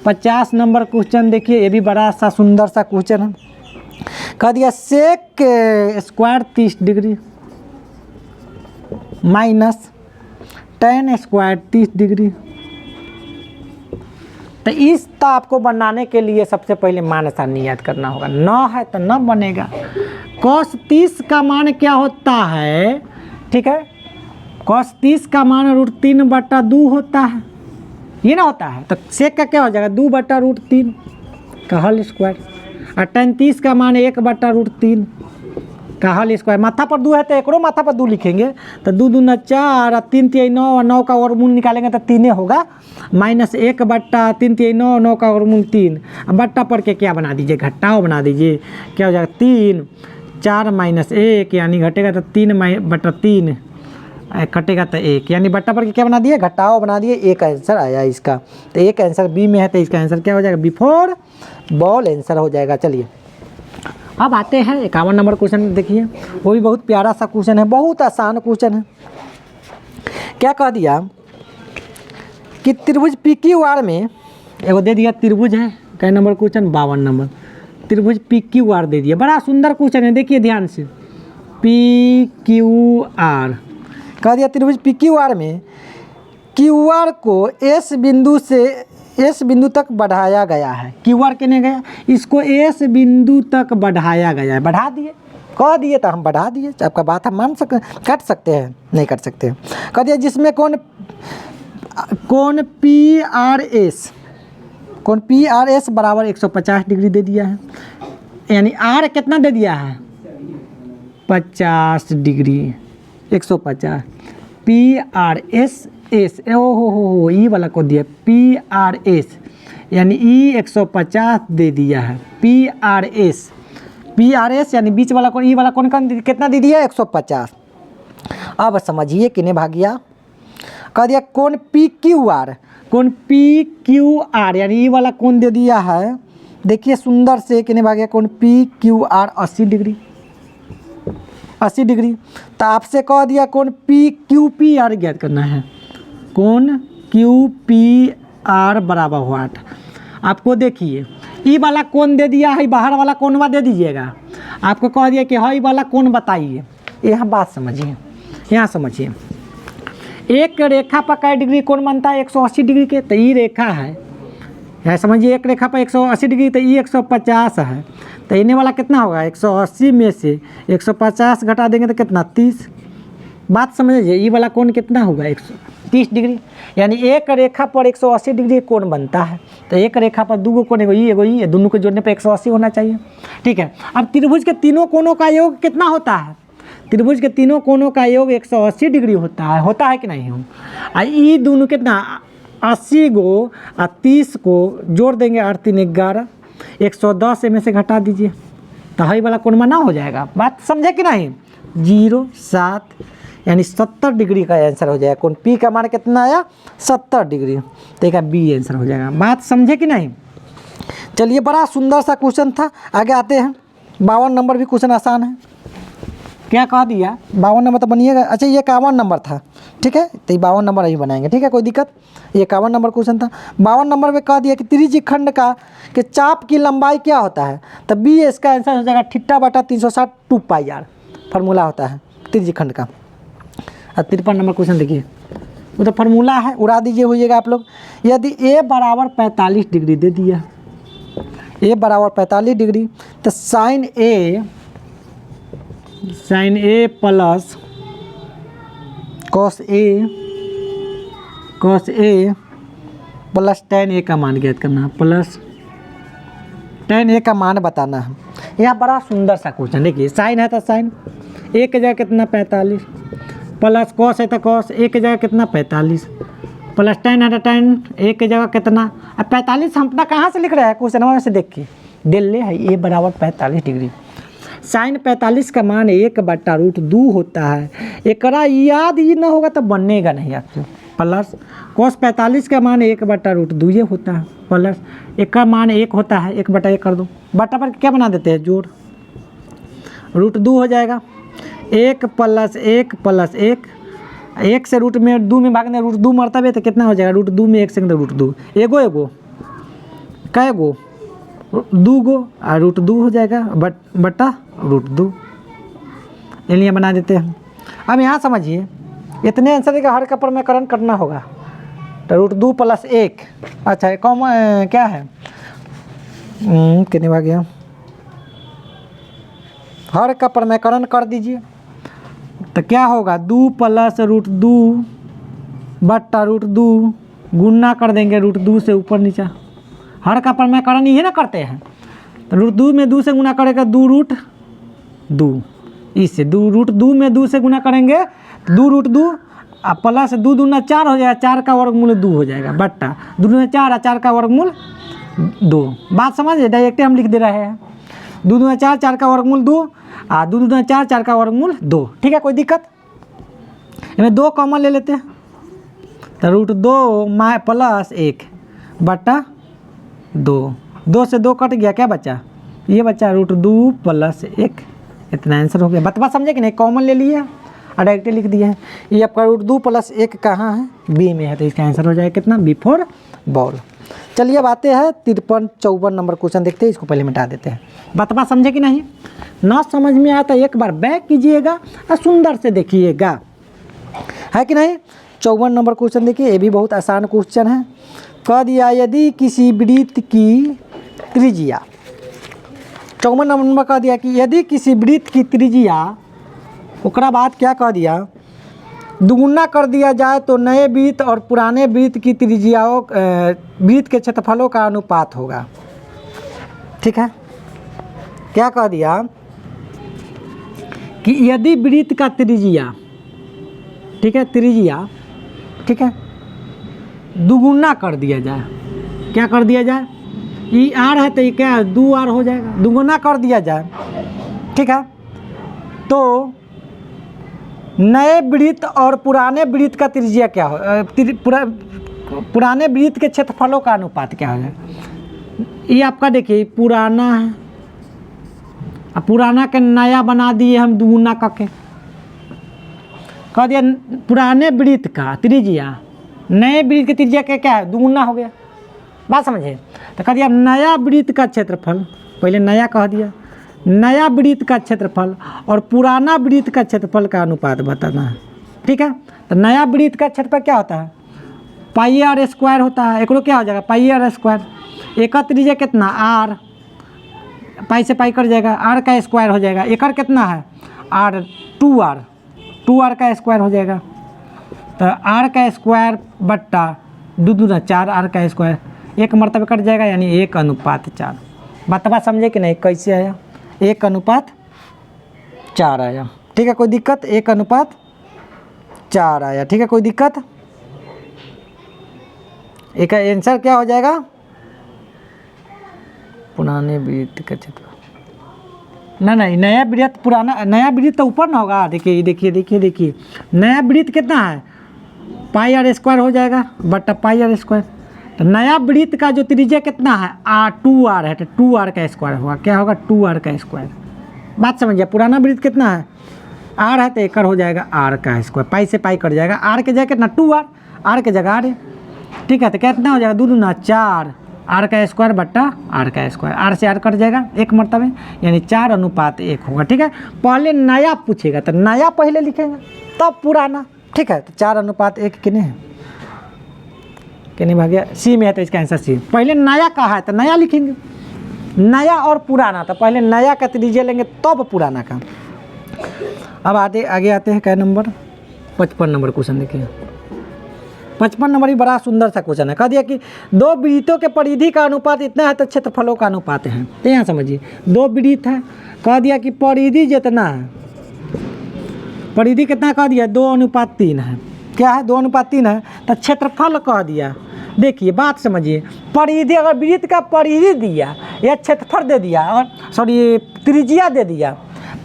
50 नंबर क्वेश्चन देखिए, ये भी बड़ा सा सुंदर सा क्वेश्चन है। कह दिया sec square 30 degree minus tan square 30 degree. तो इस तो आपको बनाने के लिए सबसे पहले मान आसानी याद करना होगा। न है तो न बनेगा। cos 30 का मान क्या होता है? ठीक है, cos 30 का मान √3/2 होता है, ये ना होता है। तो सेक का क्या हो जाएगा? 2/√3 का होल स्क्वायर, और tan 30 का मान 1/√3 का होल स्क्वायर। माथा पर 2 है तो एक माथा पर 2 लिखेंगे, तो 2 दूना 4 और 3 3 9 और 9 का वर्गमूल निकालेंगे तो 3 होगा, माइनस 1/3 3 9 9 का वर्गमूल 3। अब बट्टा पर के क्या बना दीजिए? घटाओ बना दीजिए। क्या हो जाएगा? 3 4 माइनस 1, यानी घटेगा तो 3/3 कटेगा तो 1, यानी बट्टा पर के क्या बना दिए? घटाओ बना दिए। एक आंसर आया इसका। तो एक आंसर बी में है, तो इसका आंसर क्या हो जाएगा? बिफोर बॉल आंसर हो जाएगा। चलिए अब आते हैं 51 नंबर क्वेश्चन। देखिए वो भी बहुत प्यारा सा क्वेश्चन है, बहुत आसान क्वेश्चन है। क्या कह दिया कि त्रिभुज PQR में एगो दे दिया त्रिभुज है। कै नंबर क्वेश्चन? 52 नंबर। त्रिभुज PQR दे दिया, बड़ा सुंदर क्वेश्चन है, देखिए ध्यान से। PQR कह दिया त्रिभुज PQR में QR को S बिंदु से S बिंदु तक बढ़ाया गया है। QR कहने गया, इसको S बिंदु तक बढ़ाया गया है। बढ़ा दिए, कह दिए तो हम बढ़ा दिए। आपका बात हम मान सकते, काट सकते हैं? नहीं काट सकते। कह दिया जिसमें कौन PRS बराबर 150 डिग्री दे दिया है, यानी R कितना दे दिया है? 50 डिग्री, 150। PRS हो ई वाला को दिया PRS, यानी ई 150 दे दिया है। PRS यानी बीच वाला कौन? ई वाला कौन कितना दे दिया? 150। अब समझिए किने भागिया। कह दिया कौन PQR यानी ई वाला कौन दे दिया है? देखिए सुंदर से किने भागिया। कौन PQR 80 डिग्री, 80 डिग्री। तो आपसे कह दिया कौन QPR ज्ञात करना है। कौन QPR बराबर व्हाट? आपको देखिए ई वाला कौन दे दिया है, बाहर वाला कौन दे दीजिएगा। आपको कह दिया कि हाँ ई वाला कौन बताइए। यहाँ बात समझिए, यहाँ समझिए। एक रेखा पर कै डिग्री कौन बनता है? 180 डिग्री के। तो ये रेखा है, यहाँ समझिए, एक रेखा पर 180 डिग्री, तो ये 150 है। तो इन्हें वाला कितना होगा? 180 में से 150 घटा देंगे तो कितना? 30। बात समझिए, ये वाला कोण कितना होगा 130 डिग्री, यानी एक रेखा पर 180 डिग्री कोण बनता है। तो एक रेखा पर दो कोण, एगो ये दोनों को जोड़ने पर 180 होना चाहिए। ठीक है, अब त्रिभुज के तीनों कोणों का योग कितना होता है? त्रिभुज के तीनों कोणों का योग 180 डिग्री होता है कि नहीं हो? ये दोनों कितना 80 को 30 को जोड़ देंगे, 8 3 11, 110 में से घटा दीजिए तो हाई वाला कोण ना हो जाएगा। बात समझे कि नहीं? 0 7 यानी 70 डिग्री का आंसर हो जाएगा। कोण पी का मान कितना आया? 70 डिग्री, तो एक बी आंसर हो जाएगा। बात समझे कि नहीं? चलिए, बड़ा सुंदर सा क्वेश्चन था। आगे आते हैं। 52 नंबर भी क्वेश्चन आसान है। क्या कह दिया? 52 नंबर तो बनिएगा। अच्छा, ये 51 नंबर था, ठीक है, तो ये 52 नंबर ही बनाएंगे, ठीक है, कोई दिक्कत? ये 51 नंबर क्वेश्चन था। 52 नंबर में कह दिया कि त्रिज्यीय खंड का कि चाप की लंबाई क्या होता है? तो बी इसका आंसर हो जाएगा θ/360 2πr, फार्मूला होता है त्रिज्यीय खंड का। 53 नंबर क्वेश्चन देखिए, वो तो फार्मूला है, उड़ा दीजिए, होइएगा आप लोग। यदि a बराबर 45 डिग्री दे दिया, a बराबर 45 डिग्री, तो sine A plus cos A plus tan a का मान ज्ञात करना है, प्लस tan a का मान बताना है। यह बड़ा सुंदर सा क्वेश्चन। देखिए, साइन है तो साइन a की जगह कितना 45, प्लस कॉस है तो कॉस a की जगह कितना 45, प्लस tan है तो tan a की जगह कितना। अब 45 हम अपना कहाँ से लिख रहे हैं? क्वेश्चन में से देखिए, दिल्ली है a बराबर 45 डिग्री। साइन 45 का मान 1/√2 होता है। एकरा याद ही ना होगा तो बनेगा नहीं आपसे। प्लस कॉस 45 का मान 1/√2 ये होता है, प्लस एक का मान 1 होता है, 1/1 कर दो, बटा पर क्या बना देते हैं? जोड़, √2 हो जाएगा। 1 + 1 + 1, 1 से √2 में भागने √2 मरतबे तो कितना हो जाएगा? √2 में 1 से √2, एगो कै गो? 2 गो, और √2 हो जाएगा बटा √2। लिए बना देते हैं। अब यहाँ समझिए, इतने आंसर का हर का प्रमेयकरण करना होगा। तो √2 + 1, अच्छा कॉम क्या है? कितने आ गया? हर का प्रमेयकरण कर दीजिए तो क्या होगा? 2 + √2 बटा √2 गुना कर देंगे √2 से ऊपर नीचा। हर का प्रमेयकरण ये ना करते हैं, तो √2 में 2 से गुना करेगा 2√2, इससे √2 में 2 से गुना करेंगे 2√2, प्लस 2 दूना 4 हो जाएगा, 4 का वर्गमूल 2 हो जाएगा, बट्टा 2 दूना 4 और 4 का वर्गमूल 2। बात समझिए, डायरेक्ट हम लिख दे रहे हैं। 2 दूना 4, 4 का वर्गमूल 2, और 2 दूना 4, 4 का वर्गमूल 2। ठीक है, कोई दिक्कत? इसमें 2 कॉमन ले लेते हैं, तो √2 + 1 बटा 2 से 2 कट गया, क्या बचा? ये बचा √2 + 1, इतना आंसर हो गया। बतवा समझे कि नहीं? कॉमन ले लिया और डायरेक्ट लिख दिया है। ये आपका √2 + 1 कहाँ है? बी में है, तो इसका आंसर हो जाएगा कितना? B for ball. चलिए, अब आते हैं 53 54 नंबर क्वेश्चन देखते हैं। इसको पहले मिटा देते हैं। बतवा समझे कि नहीं? ना समझ में आया तो एक बार बैक कीजिएगा और सुंदर से देखिएगा, है कि नहीं? 54 नंबर क्वेश्चन देखिए, ये भी बहुत आसान क्वेश्चन है। कह दिया यदि किसी वृत्त की त्रिज्या, 54 नंबर कह दिया कि यदि किसी वृत्त की त्रिज्या, ओकरा बाद क्या कह दिया? दुगुना कर दिया जाए तो नए वृत्त और पुराने वृत्त की त्रिज्याओं वृत्त के क्षेत्रफलों का अनुपात होगा। ठीक है, क्या कह दिया कि यदि वृत्त का त्रिज्या, ठीक है, त्रिज्या, ठीक है, दुगुना कर दिया जाए, क्या कर दिया जाए? ये r है तो ये क्या 2r हो जाएगा, दुगुना कर दिया जाए, ठीक है, तो नए वृत्त और पुराने वृत्त का त्रिज्या क्या हो, पुराने वृत्त के क्षेत्रफलों का अनुपात क्या हो जाएगा? ये आपका देखिए पुराना है, अब पुराना के नया बना दिए हम दुगुना करके, कह दिया पुराने वृत्त का त्रिज्या नए वृत्त की त्रिज्या क्या है? दुगुना हो गया। बात समझे? तो कह दिया नया वृत्त का क्षेत्रफल, पहले नया कह दिया, नया वृत्त का क्षेत्रफल और पुराना वृत्त का क्षेत्रफल का अनुपात बताना है। ठीक है, तो नया वृत्त का क्षेत्रफल क्या होता है? πr² होता है। एक क्या हो जाएगा? πr²। एक त्रिज्या कितना? r, पाई से पाई कट जाएगा, r का स्क्वायर हो जाएगा। एक कितना है? r 2r, 2r का स्क्वायर हो जाएगा। तो r का स्क्वायर बट्टा 2 दूना 4r का स्क्वायर, एक मरतबे कट जाएगा यानी 1:4। बतवा समझे कि नहीं कैसे आया, 1:4 आया। ठीक है, कोई दिक्कत, 1:4 आया। ठीक है, कोई दिक्कत। एक आंसर क्या हो जाएगा, पुराने वृत्त का क्षेत्र ना, नहीं नया वृत्त पुराना, नया वृत्त तो ऊपर ना होगा। देखिए देखिए देखिए देखिए, नया वृत्त कितना है, पाई आर स्क्वायर हो जाएगा बट्टा पाई आर स्क्वायर। तो नया वृत्त का जो त्रिज्या कितना है, 2r है, तो 2r का स्क्वायर होगा। क्या होगा, 2r का स्क्वायर। बात समझिए, पुराना वृत्त कितना है, r है तो एकड़ हो जाएगा r का स्क्वायर, पाई से पाई कट जाएगा, r के जगह कितना 2r, r के जगह r है। ठीक है, तो कितना हो जाएगा 2 दूना 4 r का स्क्वायर बट्टा r का स्क्वायर, r से r कट जाएगा एक मरतबे यानी 4:1 होगा। ठीक है, पहले नया पूछेगा तो नया पहले लिखेंगे तब पुराना। ठीक है, तो 4:1 कितने है, कितने भाग गया, सी में है तो इसका आंसर सी। पहले नया कहा है तो नया लिखेंगे, नया और पुराना, तो पहले नया का त्रिज्या लेंगे तब पुराना का। अब आगे आते हैं क्या नंबर, 55 नंबर क्वेश्चन देखिए। 55 नंबर ही बड़ा सुंदर सा क्वेश्चन है। कह दिया कि दो वृत्तों के परिधि का अनुपात इतना है तो क्षेत्रफलों का अनुपात है। तो यहाँ समझिए, दो वृत्त है, कह दिया कि परिधि जितना है, परिधि कितना कह दिया 2:3 है। क्या है, 2:3 है। तो क्षेत्रफल कह दिया। देखिए बात समझिए, परिधि अगर वृत्त का परिधि दिया या क्षेत्रफल दे दिया, और सॉरी त्रिज्या दे दिया,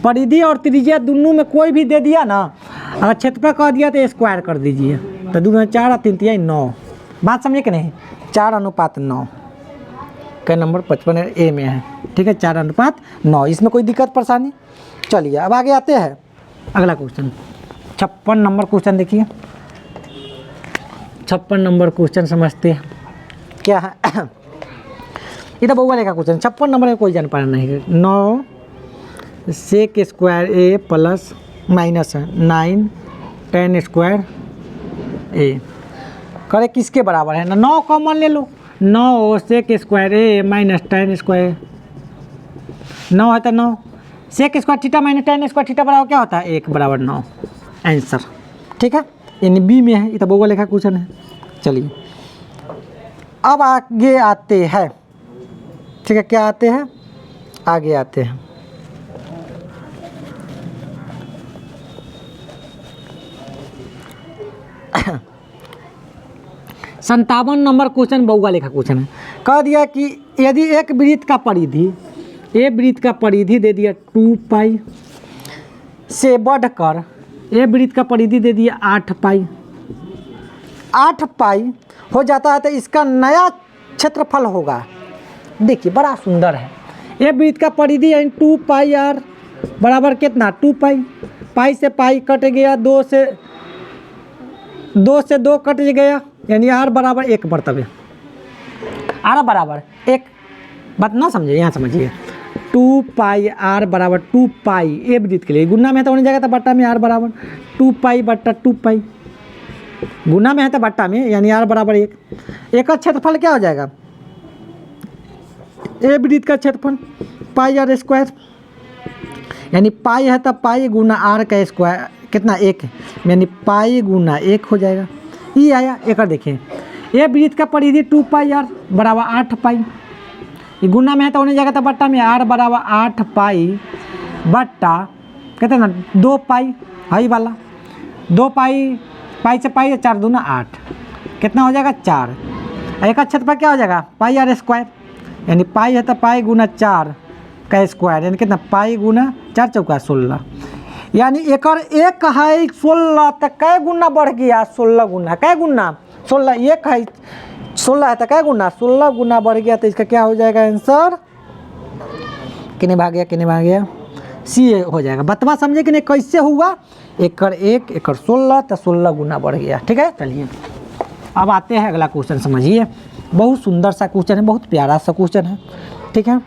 परिधि और त्रिज्या दोनों में कोई भी दे दिया ना, अगर क्षेत्रफल कह दिया तो स्क्वायर कर दीजिए। तो 2 दूना 4 और 3 तिया 9। बात समझे कि नहीं, 4:9 का नंबर 55 ए में है। ठीक है, 4:9, इसमें कोई दिक्कत परेशानी। चलिए अब आगे आते हैं अगला क्वेश्चन, 56 नंबर क्वेश्चन देखिए। 56 नंबर क्वेश्चन समझते हैं क्या है। ये तो बहुआ लेखा क्वेश्चन, 56 नंबर में कोई जान पाना नहीं है। 9 सेक स्क्वायर ए प्लस माइनस है 9 tan स्क्वायर ए, करे किसके बराबर है ना, 9 कॉमन ले लो, 9 sec square A minus tan square, 9 है तो 9 sec square theta minus tan square theta बराबर क्या होता है, 1 बराबर 9 आंसर। ठीक है, यानी बी में है, ये तो बहुआ लेखा क्वेश्चन है। चलिए अब आगे आते हैं। ठीक है, क्या आते हैं, आगे आते हैं। संतावन नंबर क्वेश्चन बहुआ लेखा क्वेश्चन है। कह दिया कि यदि एक वृत्त का परिधि, ए वृत्त का परिधि दे दिया 2 पाई से बढ़कर ए वृत्त का परिधि दे दिया 8 पाई, 8 पाई हो जाता है तो इसका नया क्षेत्रफल होगा। देखिए बड़ा सुंदर है, ए वृत्त का परिधि यानी 2 पाई आर बराबर कितना 2 पाई, पाई से पाई कट गया, 2 से 2 कट गया यानी आर बराबर 1 मरतबे, आर बराबर 1। बात ना समझिए, यहाँ समझिए, 2 पाई आर बराबर 2 पाई ए वृत्त के लिए गुना में है तो होने जाएगा, तो बट्टा में आर बराबर 2 पाई बट्टा 2 पाई, गुना में है तो बट्टा में यानी आर बराबर 1। एक का क्षेत्रफल क्या हो जाएगा, ए वृत्त का क्षेत्रफल पाई आर स्क्वायर, यानी पाई है तो पाई गुना आर का स्क्वायर कितना 1, यानी पाई गुना 1 हो जाएगा। ये आया एक। देखिए ए वृत्त का परिधि 2 पाई आर बराबर 8 पाई, ये गुना में है तो होने जाएगा तो बट्टा में आर बराबर 8 पाई बट्टा कहते हैं ना 2 पाई, हाई वाला 2 पाई, पाई से पाई 4 दूना 8, कितना हो जाएगा 4। एक क्षेत्रफल क्या हो जाएगा पाई आर स्क्वायर, यानी पाई है तो पाई गुना 4 का स्क्वायर, यानी कितना पाई गुना 4 चौका 16, यानी एकड़ एक है 16 तो कै गुना बढ़ गया 16 गुना, कै गुना 16, एक है 16 है तो कै गुना 16 गुना बढ़ गया। तो इसका क्या हो जाएगा आंसर, कितने भाग गया, कितने भाग गया, सी हो जाएगा। बतवा समझे कि नहीं कैसे हुआ, एकड़ 1 एकड़ 16 तो 16 गुना बढ़ गया। ठीक है, चलिए अब आते हैं अगला क्वेश्चन। समझिए बहुत सुंदर सा क्वेश्चन है, बहुत प्यारा सा क्वेश्चन है। ठीक है,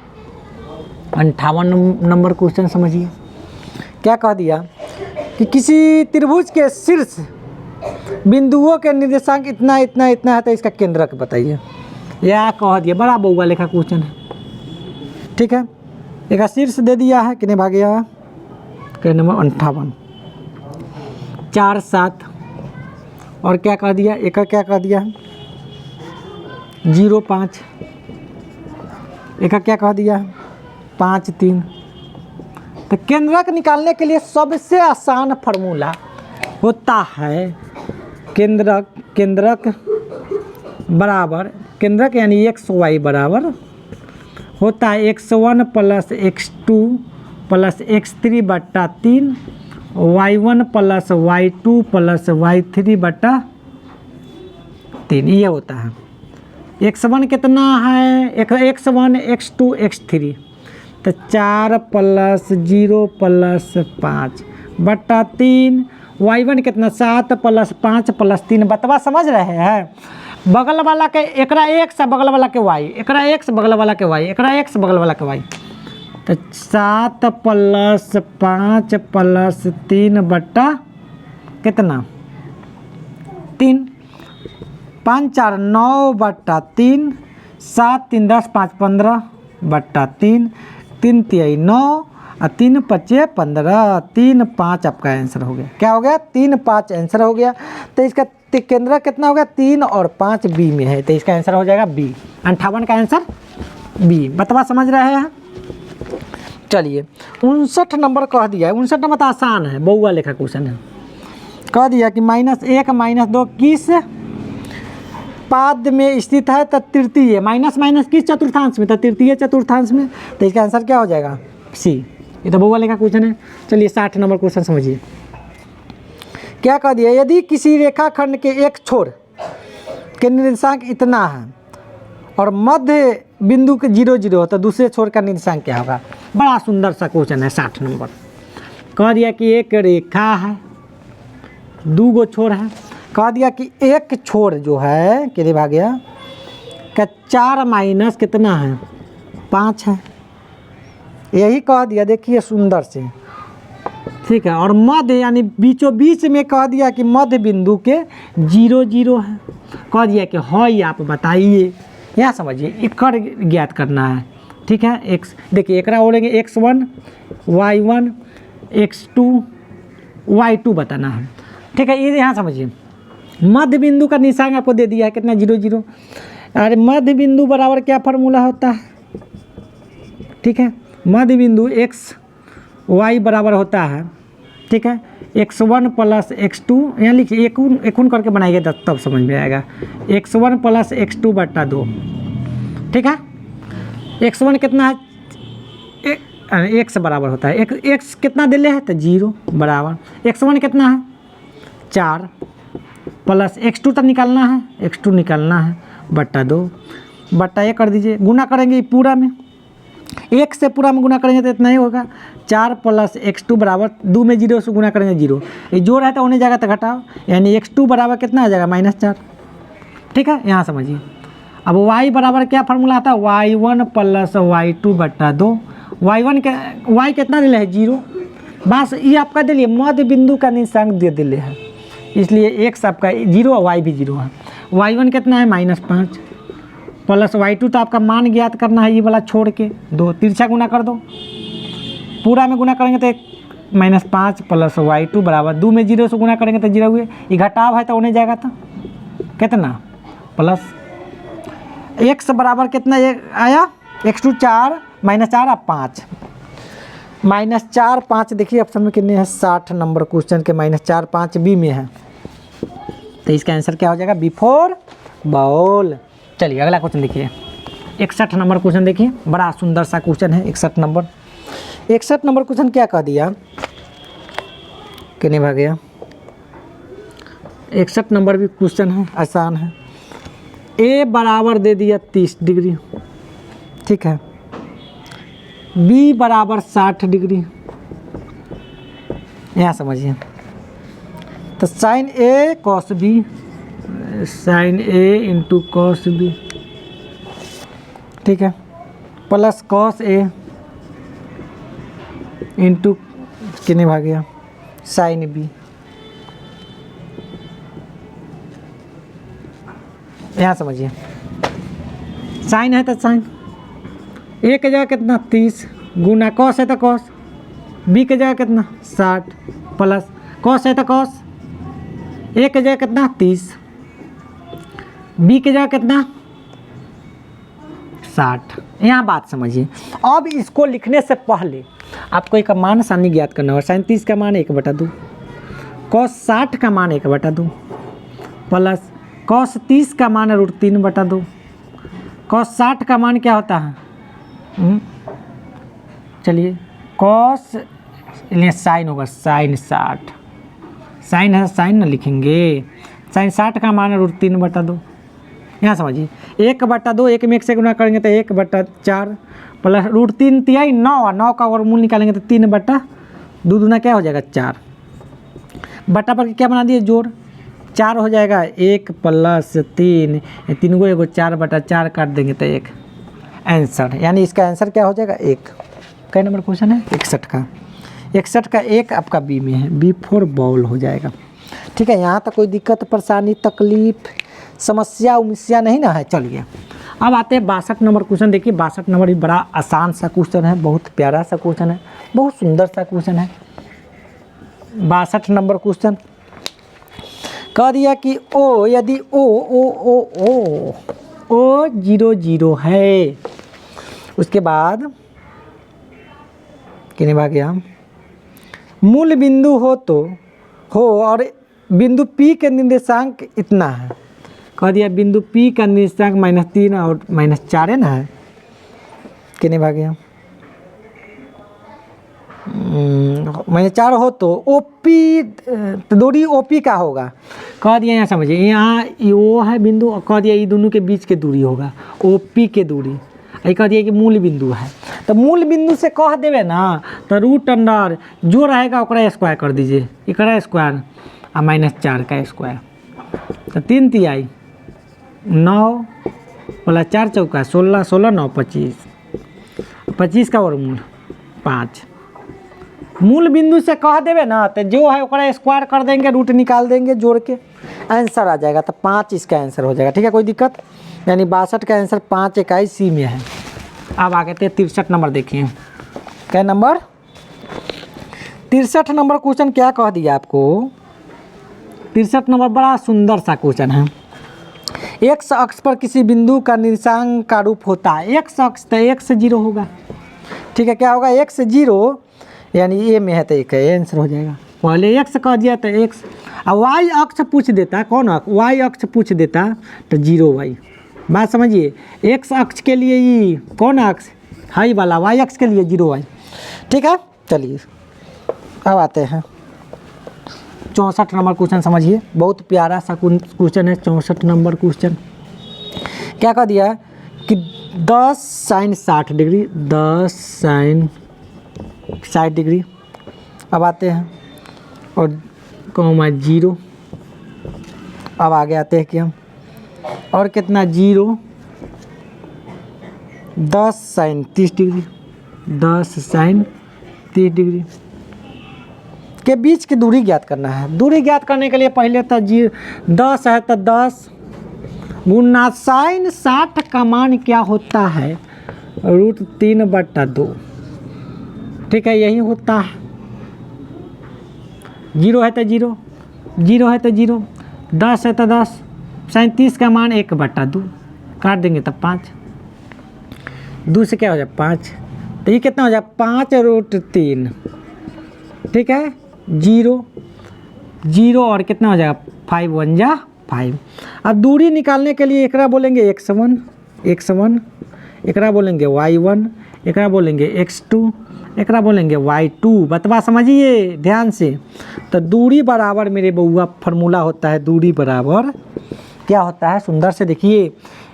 58 नंबर क्वेश्चन समझिए। क्या कह दिया कि किसी त्रिभुज के शीर्ष बिंदुओं के निर्देशांक इतना इतना इतना है तो इसका केंद्रक बताइए। यह कह दिया, बड़ा बहुआ लेखा क्वेश्चन है। ठीक है, एक शीर्ष दे दिया है, कितने भाग गया, नंबर 58, 4 7 और क्या कर दिया, एक का क्या कर दिया 0 5, एक का क्या कह दिया 5 3। तो केंद्रक निकालने के लिए सबसे आसान फार्मूला होता है केंद्रक बराबर, केंद्रक यानी एक्स वाई बराबर होता है x1 plus x2 plus x3 बट्टा 3, y1 plus y2 plus y3 बट्टा 3, ये होता है। x1 कितना है, x1 x2 x3, तो 4 प्लस 0 प्लस 5 बट्टा 3, y1 कितना 7 प्लस 5 प्लस 3। बतवा समझ रहे हैं, बगल वाला के एकरा x बगल वाला के y, एकरा x बगल वाला के y, एकरा x बगल वाला के y, तो 7 प्लस 5 प्लस 3 बट्टा कितना 3, 5 4 9 बट्टा 3, 7 3 10 5 15 बट्टा 3, 3 3 9 और 3 5 15, 3 5 आपका आंसर हो गया। क्या हो गया 3 5 आंसर हो गया। तो इसका केंद्र कितना हो गया 3 और 5 बी में है, तो इसका आंसर हो जाएगा बी। 58 का आंसर बी। बतवा समझ रहे हैं। चलिए 59 नंबर कह दिया है। 59 नंबर तो आसान है, बहुआ लेखा क्वेश्चन है। कह दिया कि -1 -2 किस पाद में स्थित है, तो तृतीय। माइनस माइनस किस चतुर्थांश में, तो तृतीय चतुर्थांश में। तो इसका आंसर क्या हो जाएगा सी। ये तो बहुआ लेखा क्वेश्चन है। चलिए 60 नंबर क्वेश्चन समझिए। क्या कह दिया, यदि किसी रेखाखंड के एक छोर के निर्देशांक इतना है और मध्य बिंदु के 0 0 हो, तो दूसरे छोर का निर्देशांक क्या होगा। बड़ा सुंदर सा क्वेश्चन है। 60 नंबर कह दिया कि एक रेखा है, 2 गो छोर है। कह दिया कि एक छोर जो है कितने भाग गया का 4 माइनस कितना है 5 है। यही कह दिया, देखिए सुंदर से, ठीक है। और मध्य यानी बीचों बीच में कह दिया कि मध्य बिंदु के 0 0 है। कह दिया कि हाँ आप बताइए, यहाँ समझिए एकर ज्ञात करना है, ठीक है। एक्स देखिए एकरा बोलेंगे x1 y1 x2 y2 बताना है, ठीक है। ये यहाँ समझिए मध्य बिंदु का निशान आपको दे दिया है कितना 0 0। अरे मध्य बिंदु बराबर क्या फार्मूला होता है, ठीक है। मध्य बिंदु x y बराबर होता है, ठीक है, x1 प्लस x2। यहाँ लिखिए एक करके बनाइए तब समझ में आएगा। x1 प्लस x2 बट्टा 2, ठीक है। x1 कितना है x बराबर होता है x कितना दिले है तो 0 बराबर x1 कितना है 4 प्लस x2 तक निकालना है, x2 निकालना है बट्टा 2 बट्टा 1 कर दीजिए। गुना करेंगे पूरा में, 1 से पूरा में गुना करेंगे तो इतना ही होगा। 4 प्लस x2 बराबर 2 में 0 से गुना करेंगे 0, ये जोड़ है तो होने जाएगा तो घटाओ, यानी x2 बराबर कितना आ जाएगा -4, ठीक है। यहाँ समझिए। अब y बराबर क्या फार्मूला आता है y1 प्लस y2 बट्टा 2। y1 के y कितना दिले है 0, बस ये आपका दिलिए मध्य बिंदु का निर्देशांक दे दिले है, इसलिए x आपका 0 और y भी 0 है। y1 कितना है -5 प्लस y2 तो आपका मान ज्ञात करना है, ये वाला छोड़ के 2 तिरछा गुना कर दो, पूरा में गुना करेंगे तो -5 प्लस y2 बराबर 2 में 0 से गुना करेंगे तो 0 हुए, ये घटाव है तो होने जाएगा तो कितना प्लस x बराबर कितना ये आया x2 4 -4 और 5 -4 5 देखिए ऑप्शन में कितने हैं 60 नंबर क्वेश्चन के -4 5 बी में है, तो इसका आंसर क्या हो जाएगा बिफोर बॉल। चलिए अगला क्वेश्चन देखिए 61 नंबर क्वेश्चन देखिए, बड़ा सुंदर सा क्वेश्चन है 61 नंबर। 61 नंबर क्वेश्चन क्या कह दिया कितने भाग गया 61 नंबर भी क्वेश्चन है, आसान है। ए बराबर दे दिया 30 डिग्री, ठीक है। बी बराबर 60 डिग्री, यहाँ समझिए। तो साइन ए कॉस बी, साइन ए इंटू कॉस बी, ठीक है, प्लस कॉस ए इंटू कितने भाग गया साइन बी। यहाँ समझिए साइन है तो साइन ए के जगह कितना 30 गुना कॉस है तो कॉस, बी के जगह कितना 60 प्लस कॉस है तो कॉस ए की जगह कितना 30, बी की जगह कितना 60। यहाँ बात समझिए। अब इसको लिखने से पहले आपको एक मान आसानी ज्ञात करना होगा। साइन 30 का मान 1/2, कॉस 60 का मान 1/2 प्लस कॉस 30 का मान √3/2। कॉस 60 का मान क्या होता है, चलिए कॉस साइन होगा, साइन 60, साइन है साइन ना लिखेंगे, साइन 60 का मान √3/2। यहाँ समझिए 1/2, 1 में 1 से गुना करेंगे तो 1/4 प्लस √3 तिहाई 9, 9 का वर्गमूल निकालेंगे तो 3/2 दूना क्या हो जाएगा 4, बटा पर क्या बना दिए जोड़, 4 हो जाएगा 1 + 3, 3 को 4/4 काट देंगे तो 1 आंसर। यानी इसका आंसर क्या हो जाएगा 1। कई नंबर क्वेश्चन है 61 का, 61 का 1 आपका बी में है, B4 बॉल हो जाएगा। ठीक है, यहाँ तक कोई दिक्कत परेशानी तकलीफ समस्या उमस्या नहीं ना है। चलिए अब आते हैं 62 नंबर क्वेश्चन। देखिए 62 नंबर भी बड़ा आसान सा क्वेश्चन है, बहुत प्यारा सा क्वेश्चन है, बहुत सुंदर सा क्वेश्चन है। 62 नंबर क्वेश्चन कह दिया कि ओ यदि ओ 0 0 है, उसके बाद कितने भाग गया, मूल बिंदु हो और बिंदु P के निर्देशांक इतना है। कह दिया बिंदु P का निर्देशांक -3 और -4 है ना, कितने भाग गया, -4 हो तो OP दूरी OP का होगा। कह दिया यहाँ समझिए, यहाँ वो है बिंदु, कह दिया ये दोनों के बीच के दूरी होगा OP के दूरी, ये कह दिया कि मूल बिंदु है। तो मूल बिंदु से कह देवे ना तो √अंडर जो रहेगा ओकरा स्क्वायर कर दीजिए, एकरा स्क्वायर और -4 का स्क्वायर, तो 3 तिहाई 9 + 4 चौका 16, 16 9 25, 25 का वर्गमूल 5। मूल बिंदु से कह देवे ना तो जो है ओकरा स्क्वायर कर देंगे, रूट निकाल देंगे जोड़ के, आंसर आ जाएगा। तो 5 इसका आंसर हो जाएगा। ठीक है, कोई दिक्कत, यानी 62 का आंसर 5 इकाई सी में है। अब आगे थे 63 नंबर। देखिए क्या नंबर 63 नंबर क्वेश्चन क्या कह दिया आपको। 63 नंबर बड़ा सुंदर सा क्वेश्चन है। एक्स अक्ष पर किसी बिंदु का निर्देशांक का रूप होता है, एक्स अक्ष तो x 0 होगा। ठीक है, क्या होगा x 0, यानी ए में है तो एक आंसर हो जाएगा। पहले x कह दिया तो x, और y अक्ष पूछ देता, कौन y अक्ष पूछ देता तो 0y। बात समझिए, x अक्ष के लिए ये कौन अक्ष हाई वाला, y अक्ष के लिए 0y। ठीक है, चलिए अब आते हैं 64 नंबर क्वेश्चन। समझिए बहुत प्यारा सा क्वेश्चन है 64 नंबर क्वेश्चन। क्या कह दिया कि 10 sin 60 डिग्री, 10 sin 60 डिग्री। अब आते हैं और कॉमा 0। अब आगे आते हैं कि हम और कितना 0, 10 sin 30 डिग्री, 10 sin 30 डिग्री के बीच की दूरी ज्ञात करना है। दूरी ज्ञात करने के लिए पहले तो 10 है तो 10 गुना साइन 60 का मान क्या होता है √3/2। ठीक है, यही होता है। 0 है तो 0, 0 है तो 0, 10 है तो 10, साइन 30 का मान 1/2 काट देंगे तब 5, 2 से क्या हो जाए 5, तो ये कितना हो जाए 5√3। ठीक है, 0 0 और कितना हो जाएगा 5 1 जा 5। अब दूरी निकालने के लिए एकरा बोलेंगे x1, एकरा बोलेंगे y1, एकरा बोलेंगे x2, एकरा बोलेंगे y2। बतवा समझिए ध्यान से। तो दूरी बराबर मेरे बउआ फार्मूला होता है, दूरी बराबर क्या होता है सुंदर से देखिए,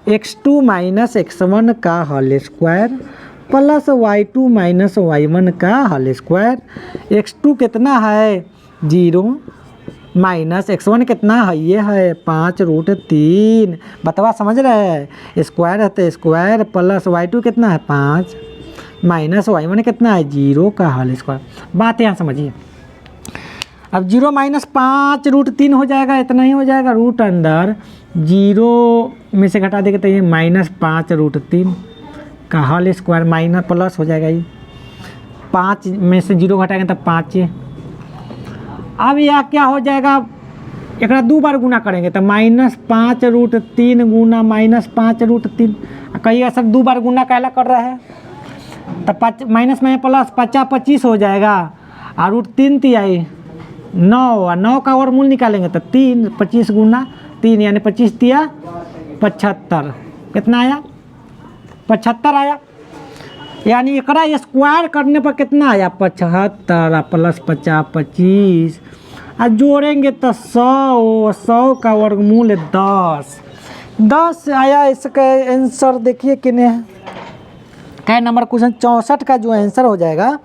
x2 - x1 का whole square plus y2 - y1 का होल स्क्वायर। x2 कितना है 0 माइनस x1 कितना है, ये है 5√3। बतवा समझ रहे हैं, स्क्वायर है तो स्क्वायर प्लस y2 कितना है 5 माइनस y1 कितना है 0 का होल स्क्वायर। बात यहाँ समझिए। अब 0 - 5√3 हो जाएगा, इतना ही हो जाएगा। रूट अंदर 0 में से घटा देंगे तो ये -5√3 का होल स्क्वायर माइनस प्लस हो जाएगा। ये 5 में से 0 घटाएंगे तो 5। अब यह क्या हो जाएगा एक दो बार गुना करेंगे तो -5√3 गुना -5√3। कहिएगा सर दो बार गुना कहला कर रहा है तो माइनस में प्लस 50 हो जाएगा और √3 तिहाई 9 और 9 का वर्गमूल निकालेंगे तो 3 25 गुना 3 यानी 25 तिया 75। कितना आया? 75 आया। यानी एकरा स्क्वायर करने पर कितना आया? 75 प्लस 50 25 और जोड़ेंगे तो 100 का वर्गमूल 10 आया। इसका आंसर देखिए कितने है। कै नंबर क्वेश्चन 64 का जो आंसर हो जाएगा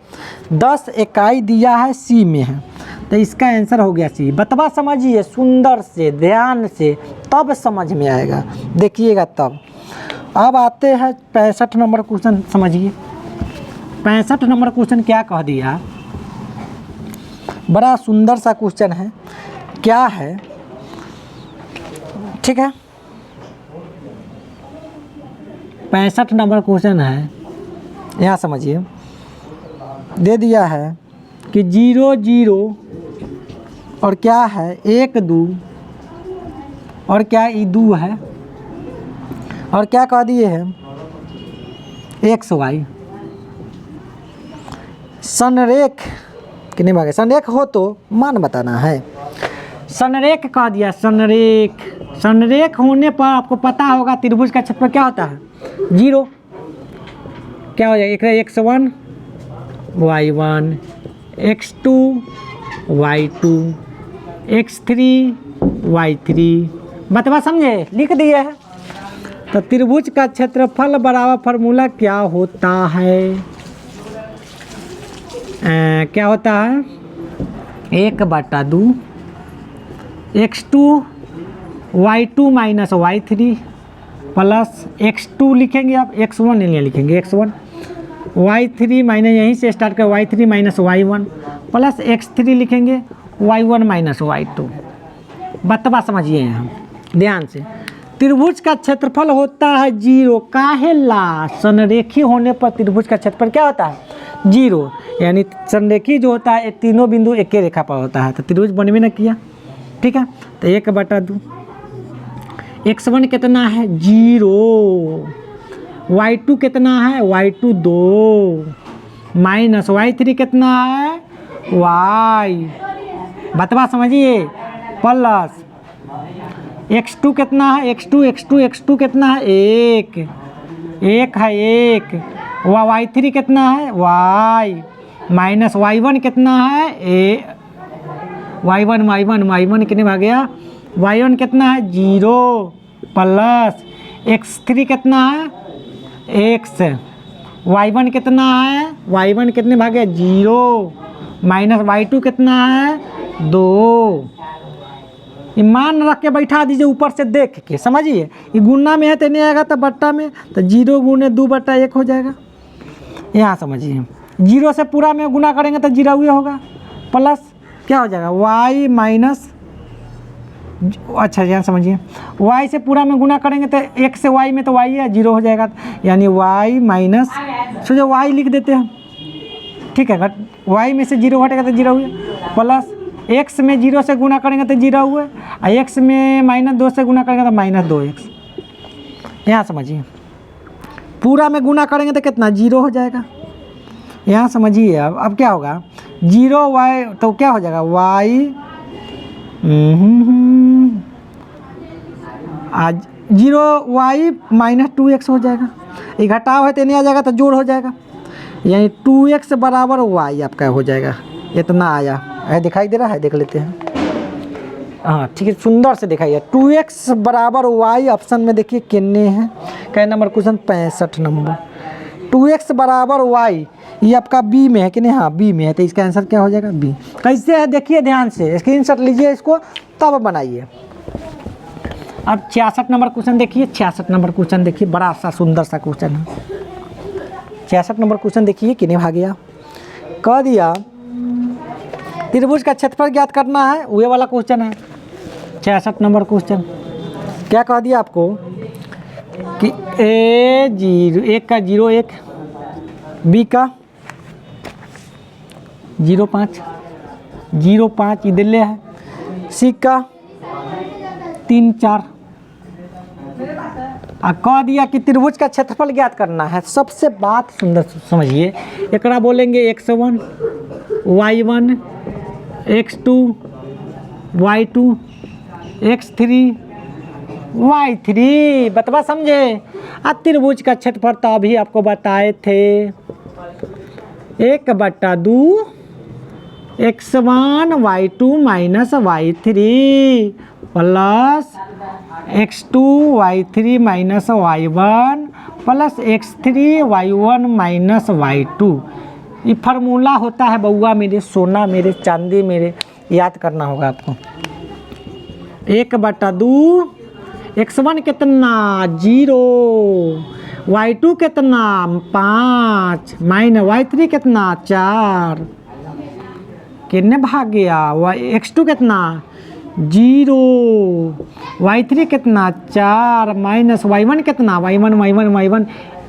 10 इकाई दिया है सी में है तो इसका आंसर हो गया सी। बतवा समझिए सुंदर से ध्यान से तब समझ में आएगा, देखिएगा तब। अब आते हैं 65 नंबर क्वेश्चन, समझिए 65 नंबर क्वेश्चन क्या कह दिया। बड़ा सुंदर सा क्वेश्चन है। क्या है? ठीक है 65 नंबर क्वेश्चन है, यहाँ समझिए। दे दिया है कि 0 0 और क्या है 1 2 और क्या ई 2 है और क्या कह दिए हैं XY। संरेख कितने भागे? संरेख हो तो मान बताना है। संरेख कह दिया। संरेख होने पर आपको पता होगा त्रिभुज का क्षेत्रफल क्या होता है? 0। क्या हो जाएगा? X1 Y1 X2 Y2 X3 Y3। बतवा समझे? लिख दिए है। तो त्रिभुज का क्षेत्रफल बराबर फार्मूला क्या होता है? क्या होता है? 1/2 X2 Y2 minus Y3 plus X2 लिखेंगे आप, X1 नहीं लिखेंगे X1 Y3 माइनस यहीं से स्टार्ट कर Y3 minus Y1 plus X3 लिखेंगे Y1 माइनस Y2। बतवा समझिए यहाँ ध्यान से। त्रिभुज का क्षेत्रफल होता है 0। काहेला? संरेखी होने पर त्रिभुज का क्षेत्रफल क्या होता है? 0। यानी संरेखी जो होता है तीनों बिंदु एक ही रेखा पर होता है तो त्रिभुज बनवे न किया। ठीक है तो 1/2 X1 कितना है? 0। Y2 कितना है? Y2 2 माइनस Y3 कितना है? Y। बतवा समझिए प्लस X2 कितना है? X2 कितना है? 1 है 1। Y3 कितना है? Y माइनस Y1 कितना है? Y1 कितने भाग गया? Y1 कितना है? 0 प्लस X3 कितना है? X। Y1 कितना है? Y1 कितने भागे? 0 माइनस Y2 कितना है? 2। ईमान रख के बैठा दीजिए ऊपर से देख के, समझिए। ये गुना में है तो नहीं आएगा तो बट्टा में, तो 0 गुने 2/1 हो जाएगा। यहाँ समझिए 0 से पूरा में गुना करेंगे तो 0 ही होगा प्लस क्या हो जाएगा? Y माइनस, अच्छा यहाँ समझिए Y से पूरा में गुना करेंगे तो 1 से Y में तो Y है 0 हो जाएगा, यानी Y माइनस सोचो Y लिख देते हैं। ठीक है Y में से 0 घटेगा तो 0 हुए प्लस X में 0 से गुना करेंगे तो 0 हुए और X में -2 से गुना करेंगे तो -2x। यहाँ समझिए पूरा में गुना करेंगे तो कितना? 0 हो जाएगा। यहाँ समझिए अब क्या होगा? 0Y तो क्या हो जाएगा? Y आज 0Y माइनस 2x हो जाएगा। ये घटाव है तो नहीं आ जाएगा तो जोड़ हो जाएगा, यानी 2x बराबर Y आपका हो जाएगा। इतना आया है, दिखाई दे रहा है? देख लेते हैं। हाँ ठीक है सुंदर से दिखाइए। 2x बराबर Y ऑप्शन में देखिए कितने हैं। कै नंबर क्वेश्चन? 65 नंबर। 2x बराबर Y ये आपका बी में है कि नहीं? हाँ बी में है तो इसका आंसर क्या हो जाएगा? बी। कैसे है देखिए ध्यान से, स्क्रीनशॉट लीजिए इसको तब बनाइए। अब 66 नंबर क्वेश्चन देखिए। 66 नंबर क्वेश्चन देखिए, बड़ा सा सुंदर सा क्वेश्चन है। 66 नंबर क्वेश्चन देखिए कितने भागिया कह दिया। त्रिभुज का क्षेत्रफल ज्ञात करना है, वही वाला क्वेश्चन है। 66 नंबर क्वेश्चन क्या कह दिया आपको कि A का 0 1 B का 0 5 ये दिल्ली है, C का 3 4। कह दिया कि त्रिभुज का क्षेत्रफल ज्ञात करना है। सबसे बात सुंदर समझिए, एकरा बोलेंगे x1 y1 x2 y2 x3 y3। बतवा समझे। त्रिभुज का क्षेत्रफल तो अभी आपको बताए थे 1/2 x1 y2 minus y3 plus x2 y3 minus y1 plus x3 y1 minus y2। ये फार्मूला होता है बउआ मेरे, सोना मेरे, चांदी मेरे, याद करना होगा आपको। 1/2 x1 कितना 0, y2 कितना 5 माइनस y3 कितना 4, कितने भाग गया x2 कितना 0, y3 कितना 4 माइनस y1 कितना y1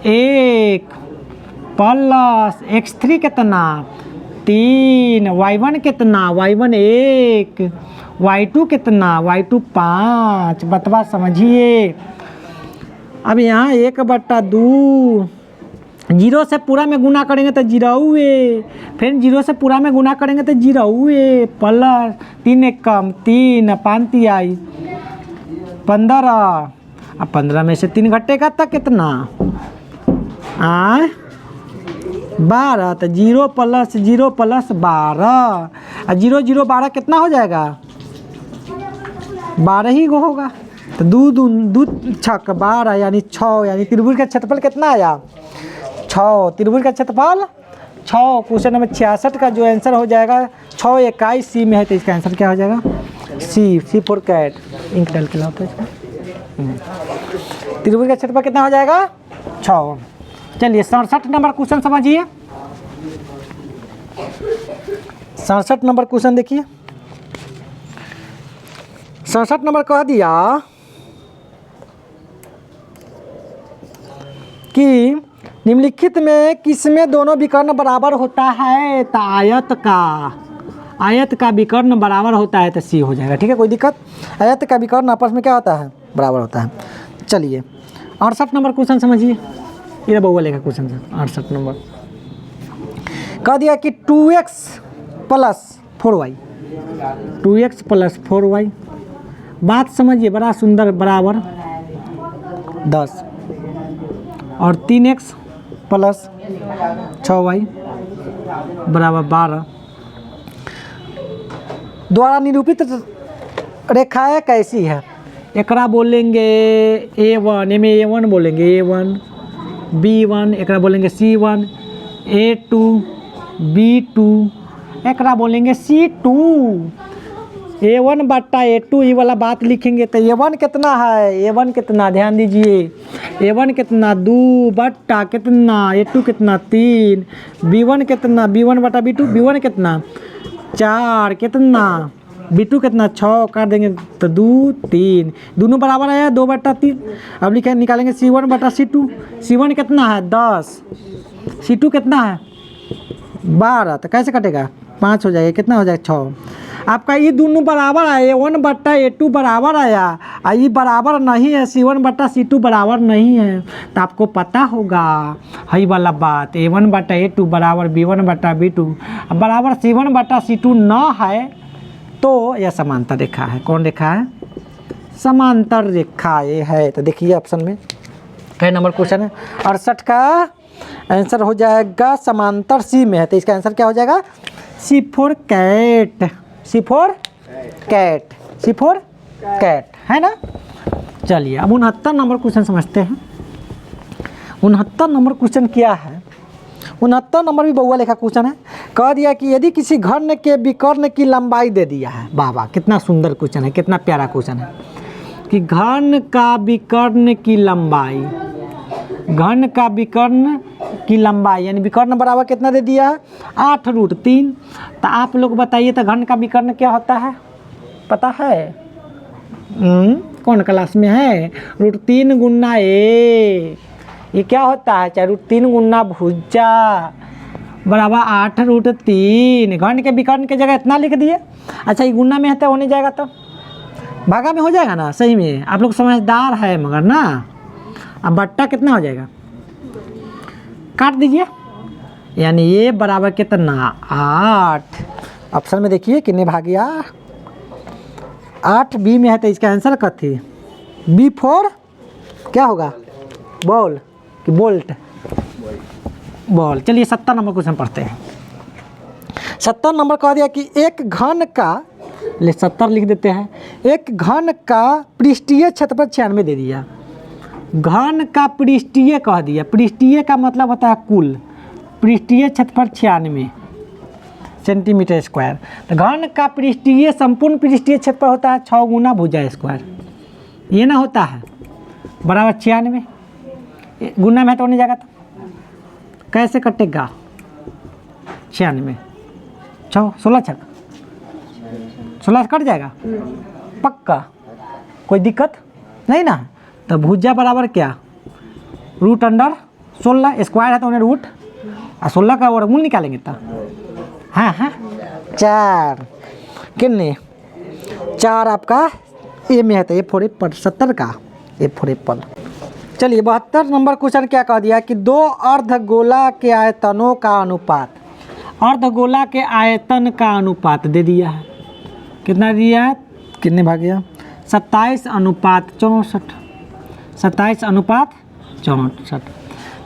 1 प्लस x3 कितना 3, y1 कितना y1 1, y2 कितना y2 5। बतवा समझिए। अब यहाँ 1/2 जीरो से पूरा में गुना करेंगे तो 0 है, फिर 0 से पूरा में गुना करेंगे तो 0 है, प्लस 3 1 कम 3 5 आई 15। अब 15 में से 3 घटेगा तो कितना 12। तो 0 प्लस 0 प्लस 12 और 0 0 12 कितना हो जाएगा 12 ही होगा। तो 2 6 12 यानी 6, यानी त्रिभुज का क्षेत्रफल कितना आया 6। त्रिभुज का क्षेत्रफल 6। क्वेश्चन नंबर 66 का जो आंसर हो जाएगा 6 21 सी में है, तो इसका आंसर क्या हो जाएगा सी फॉर कैट। इंक डाल के लाओ तो इसमें। त्रिभुज का क्षेत्रफल कितना हो जाएगा 6। चलिए 67 नंबर क्वेश्चन समझिए। 67 नंबर क्वेश्चन देखिए। 67 नंबर कह दिया कि निम्नलिखित में किसमें दोनों विकर्ण बराबर होता है। तो आयत का विकर्ण बराबर होता है तो सी हो जाएगा। ठीक है, कोई दिक्कत। आयत का विकर्ण आपस में क्या होता है बराबर होता है। चलिए 68 नंबर क्वेश्चन समझिए। ये बउआ लेखा क्वेश्चन है 68 नंबर। कह दिया कि 2x plus 4y 2x plus 4y। बात समझिए, बड़ा सुंदर, बराबर 10 और 3x प्लस 6y बराबर 12 द्वारा निरूपित रेखाएं कैसी है। एकरा बोलेंगे A1, में A1 बोलेंगे A1 B1, एकरा बोलेंगे C1 A2 B2, एकरा बोलेंगे C2 A1/A2। ये वाला बात लिखेंगे तो A1 कितना है, A1 कितना ध्यान दीजिए, A1 कितना 2 बट्टा कितना A2 कितना 3, B1 कितना B1/B2, B1 कितना 4 कितना B2 कितना 6, काट देंगे तो 2 3, दोनों बराबर आया 2/3। अब लिखे निकालेंगे C1/C2। C1 कितना है 10, C2 कितना है 12, तो कैसे कटेगा 5 हो जाएगा, कितना हो जाएगा 6। आपका ये दोनों बराबर आया, A1/A2 बराबर आया, ये बराबर नहीं है, C1/C2 बराबर नहीं है। तो आपको पता होगा है वाला बात, A1/A2 बराबर B1/B2 बराबर C1/C2 न है तो यह समांतर रेखा है। कौन रेखा है, समांतर रेखा ये है। तो देखिए ऑप्शन में कई नंबर क्वेश्चन है। 68 का आंसर हो जाएगा समांतर सी में है, तो इसका आंसर क्या हो जाएगा C for cat, C for cat, C for cat, है ना। चलिए अब 69 नंबर क्वेश्चन समझते हैं। 69 नंबर क्वेश्चन क्या है। 69 नंबर भी बउआ लेखा क्वेश्चन है। कह दिया कि यदि किसी घन के विकर्ण की लंबाई दे दिया है। वाह वाह, कितना सुंदर क्वेश्चन है, कितना प्यारा क्वेश्चन है कि घन का विकर्ण की लंबाई, घन का विकर्ण की लंबाई यानी विकर्ण बराबर कितना दे दिया है 8√3। तो आप लोग बताइए तो घन का विकर्ण क्या होता है, पता है कौन क्लास में है। √3 गुना a, ये क्या होता है चाहे √3 गुना भुजा बराबर 8√3। घन के विकर्ण के जगह इतना लिख दिए। अच्छा ये गुना में है तो होने जाएगा, तो भागा में हो जाएगा ना, सही में आप लोग समझदार है मगर ना। अब बट्टा कितना हो जाएगा, काट दीजिए, यानी ये बराबर कितना 8। ऑप्शन में देखिए कितने भागिया 8 बी में है, तो इसका आंसर कथी B4 क्या होगा, बॉल कि बोल्ट, बॉल। चलिए 70 नंबर क्वेश्चन पढ़ते हैं। 70 नंबर कह दिया कि एक घन का, ले 70 लिख देते हैं, एक घन का पृष्ठीय क्षेत्रफल 96 दे दिया। घन का पृष्ठीय कह दिया, पृष्ठीय का मतलब होता है कुल, पृष्ठीय क्षेत्रफल 96 सेंटीमीटर स्क्वायर। तो घन का पृष्ठीय संपूर्ण पृष्ठीय क्षेत्रफल होता है 6 गुना भुजा स्क्वायर, ये ना होता है बराबर 96, गुना में तो नहीं जाएगा, तो कैसे कटेगा 96 16 छक 16 कट जाएगा पक्का, कोई दिक्कत नहीं ना। तो भुजा बराबर क्या, रूट अंडर 16, स्क्वायर है तो उन्हें रूट, और 16 का वर्गमूल निकालेंगे तो हाँ 4 कितने 4 आपका ए में है, तो A4 एप्पल 70 का A4 एप्पल। चलिए 72 नंबर क्वेश्चन क्या कह दिया कि 2 अर्धगोला के आयतनों का अनुपात, अर्धगोला के आयतन का अनुपात दे दिया है, कितना दिया है, कितने भागिया 27:64, 27:64।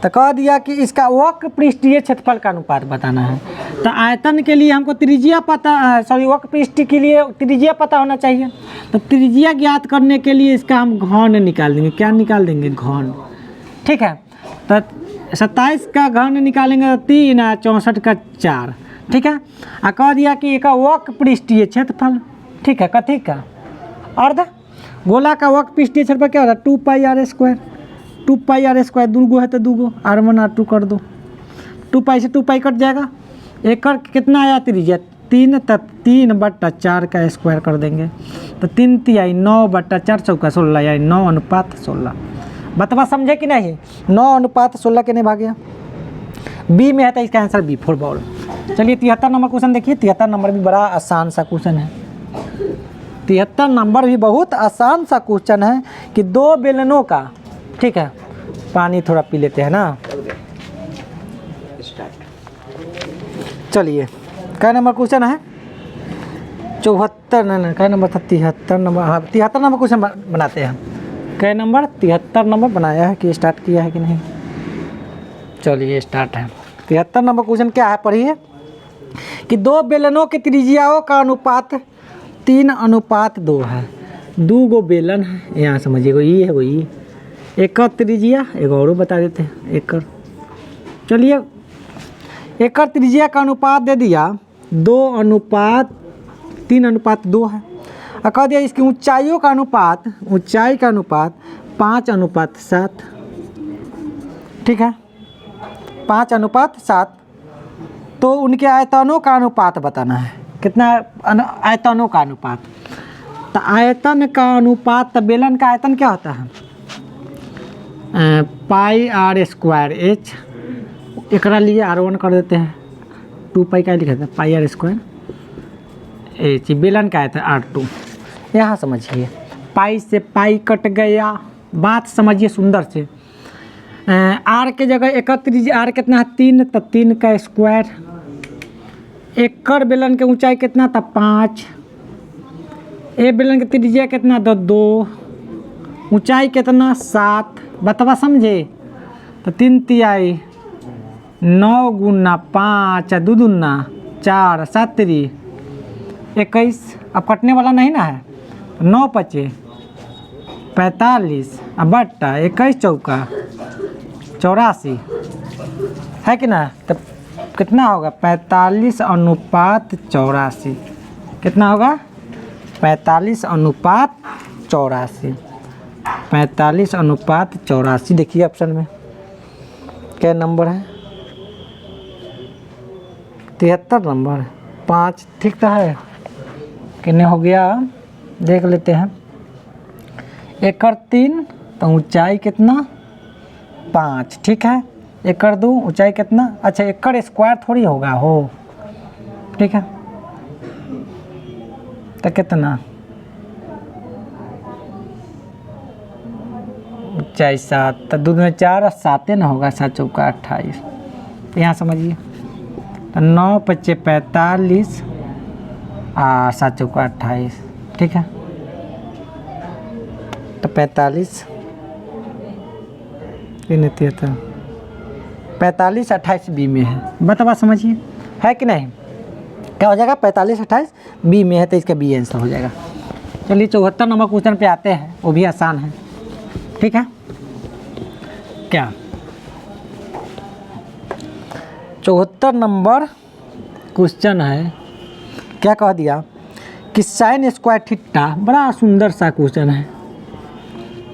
तो कह दिया कि इसका वक्र पृष्ठीय क्षेत्रफल का अनुपात बताना है। तो आयतन के लिए हमको त्रिज्या पता, सॉरी वक्र पृष्ठ के लिए त्रिज्या पता होना चाहिए। तो त्रिज्या ज्ञात करने के लिए इसका हम घन निकाल देंगे, क्या निकाल देंगे, घन। ठीक है, तो 27 का घन निकालेंगे 3 और 64 का 4। ठीक है, और कह दिया कि एक वक्र पृष्ठीय क्षेत्रफल, ठीक है, कथी का, अर्ध गोला का वक्र पृष्ठीय क्षेत्रफल क्या होता है 2πr², 2πr², 2 है तो 2 R1 R2 कर दो, 2π से 2π कट जाएगा, एकड़ कितना आया त्रिज्या 3, तब 3/4 का स्क्वायर कर देंगे, तो 3 तिहाई 9/4 चौका 16, यानी 9:16। बतवा समझे कि नहीं, 9:16 के नहीं भाग्या बी में है, तो इसका आंसर B4 बॉल। चलिए 73 नंबर क्वेश्चन देखिए, 73 नंबर भी बड़ा आसान सा क्वेश्चन है, 73 नंबर भी बहुत आसान सा क्वेश्चन है कि 2 बेलनों का, ठीक है, पानी थोड़ा पी लेते हैं ना। चलिए क्या नंबर क्वेश्चन है 74, नहीं क्या नंबर था 73 नंबर, हाँ 73 नंबर क्वेश्चन बनाते हैं। क्या नंबर 73 नंबर बनाया है कि स्टार्ट किया है कि नहीं, चलिए स्टार्ट है। 73 नंबर क्वेश्चन क्या है पढ़िए कि 2 बेलनों के त्रिज्याओं का अनुपात 3:2 है। 2 गो बेलन है, यहाँ समझिए, ये है वही एक त्रिज्या, एक और बता देते हैं एकड़। चलिए एकड़ त्रिज्या का अनुपात दे दिया 3:2 है, और कह दिया इसकी ऊंचाइयों का अनुपात, ऊंचाई का अनुपात 5:7। ठीक है, 5:7। तो उनके आयतनों का अनुपात बताना है, कितना आयतनों का अनुपात। तो आयतन का अनुपात, तो बेलन का आयतन क्या होता है πr², h एकरा लिए R1 कर देते हैं, 2π का लिखा था πr², h बेलन का आयतन R2। यहाँ समझिए पाई से पाई कट गया, बात समझिए सुंदर से। आर के जगह एकत्रित, आर कितना है 3, तो 3 का स्क्वायर। एकड़ बेलन के ऊंचाई कितना था 5, ए बेलन की त्रिज्या कितना था 2, ऊंचाई कितना 7। बतवा समझे, तो 3 तिहाई 9 गुना 5, 2 दूना 4, 7 3 21। अब कटने वाला नहीं ना है, 9 5 45 बट्टा 21 चौका 84 है कि ना। तब कितना होगा 45:84, कितना होगा 45:84, 45:84। देखिए ऑप्शन में क्या नंबर है 73 नंबर 5, ठीक तो है, कितने हो गया देख लेते हैं। एकड़ 3, तो ऊंचाई कितना 5, ठीक है। एकड़ 2 ऊंचाई कितना, अच्छा एकड़ स्क्वायर थोड़ी होगा हो, ठीक है। तो कितना ऊंचाई 7, तो 2 में 4 और 7 ना होगा, 7 चौका 28। यहाँ समझिए, तो 9 पच्चे 45 और 7 चौका 28, ठीक है। तो 45 45 28 बी में है, बतावा समझिए, है कि नहीं? क्या हो जाएगा? 45 28 बी में है, तो इसका बी आंसर हो जाएगा। चलिए 74 नंबर क्वेश्चन पे आते हैं, वो भी आसान है, ठीक है। क्या 74 नंबर क्वेश्चन है, क्या कह दिया कि साइन स्क्वायर थीटा, बड़ा सुंदर सा क्वेश्चन है।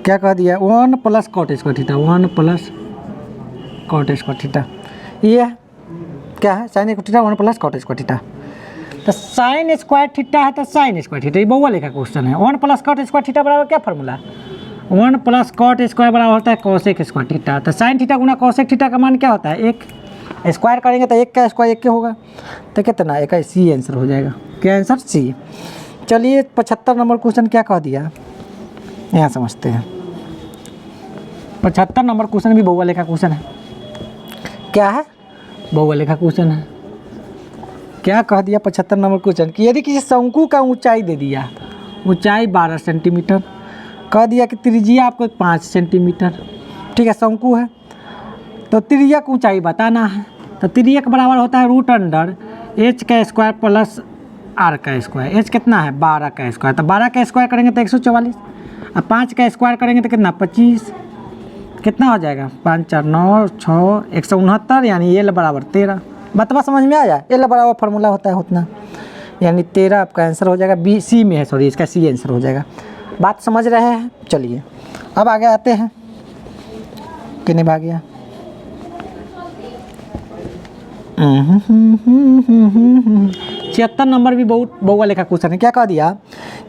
क्या कह दिया? 1 plus cot square theta, 1 plus cot square theta, ये क्या है? Sine square theta 1 plus cot square theta. तो साइन स्क्वायर थीटा है, तो साइन स्क्वायर थीटा, ये बहुआ लेखा क्वेश्चन है। 1 प्लस कॉट स्क्वायर थीटा बराबर क्या फॉर्मूला? 1 प्लस कॉट स्क्वायर बराबर होता है कोसेक स्क्वायर थीटा। तो साइन थीटा गुना कोसेक थीटा का मान क्या होता है? 1। स्क्वायर करेंगे तो 1 का स्क्वायर 1 के होगा, तो कितना? 1 का सी आंसर हो जाएगा। क्या आंसर? सी। चलिए 75 नंबर क्वेश्चन क्या कह दिया, यहाँ समझते हैं। 75 नंबर क्वेश्चन भी बहुआ लेखा क्वेश्चन है। क्या है? बहुआ लेखा क्वेश्चन है। क्या कह दिया 75 नंबर क्वेश्चन कि यदि किसी शंकु का ऊंचाई दे दिया, ऊंचाई 12 सेंटीमीटर, कह दिया कि त्रिज्या आपको 5 सेंटीमीटर, ठीक है, शंकु है, तो तिर्यक ऊंचाई बताना है। तो तिर्यक बराबर होता है रूट अंडर h का स्क्वायर प्लस r का स्क्वायर। h कितना है? 12 का स्क्वायर, तो 12 का स्क्वायर करेंगे तो 144, अब 5 का स्क्वायर करेंगे तो कितना? 25, कितना हो जाएगा? 5 4 9 6 169, यानी एल बराबर 13। बतवा समझ में आया? एल बराबर फार्मूला होता है उतना, यानी 13 आपका आंसर हो जाएगा। बी सी में है, सॉरी, इसका सी आंसर हो जाएगा। बात समझ रहे हैं? चलिए अब आगे आते हैं। कितने भाग गया? 76 नंबर भी बहुत बहुआ लेखा क्वेश्चन है। क्या कह दिया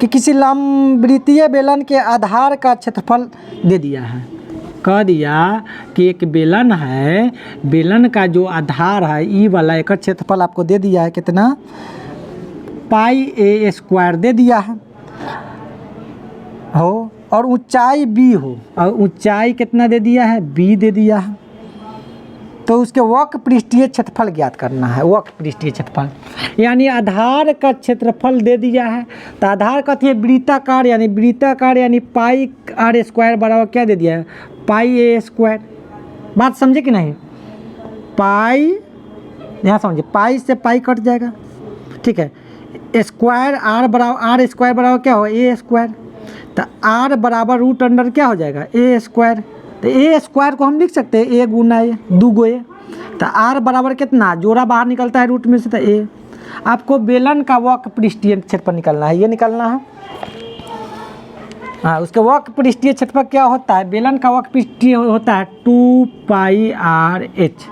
कि किसी लंबवृत्तीय बेलन के आधार का क्षेत्रफल दे दिया है। कह दिया कि एक बेलन है, बेलन का जो आधार है ई वाला, एक क्षेत्रफल आपको दे दिया है, कितना? पाई ए स्क्वायर दे दिया है हो, और ऊंचाई बी हो, और ऊंचाई कितना दे दिया है? बी दे दिया है। तो उसके वक्र पृष्ठीय क्षेत्रफल ज्ञात करना है। वक्र पृष्ठीय क्षेत्रफल यानी आधार का क्षेत्रफल दे दिया है, तो आधार का थी वृत्ताकार, यानी वृत्ताकार यानी पाई आर स्क्वायर बराबर क्या दे दिया है? पाई ए स्क्वायर। बात समझे कि नहीं? पाई, यहाँ समझिए, पाई से पाई कट जाएगा, ठीक है। स्क्वायर आर बराबर, आर स्क्वायर बराबर क्या हो? ए स्क्वायर। तो आर बराबर रूट अंडर क्या हो जाएगा? ए स्क्वायर। तो ए स्क्वायर को हम लिख सकते हैं ए गुना ए, 2 गो ए। तो आर बराबर कितना? जोड़ा बाहर निकलता है रूट में से, तो ए। आपको बेलन का वक्र पृष्ठीय क्षेत्रफल निकालना है, ये निकालना है। हाँ, उसके वक्र पृष्ठीय क्षेत्रफल क्या होता है? बेलन का वक्र पृष्ठीय होता है 2 पाई आर एच।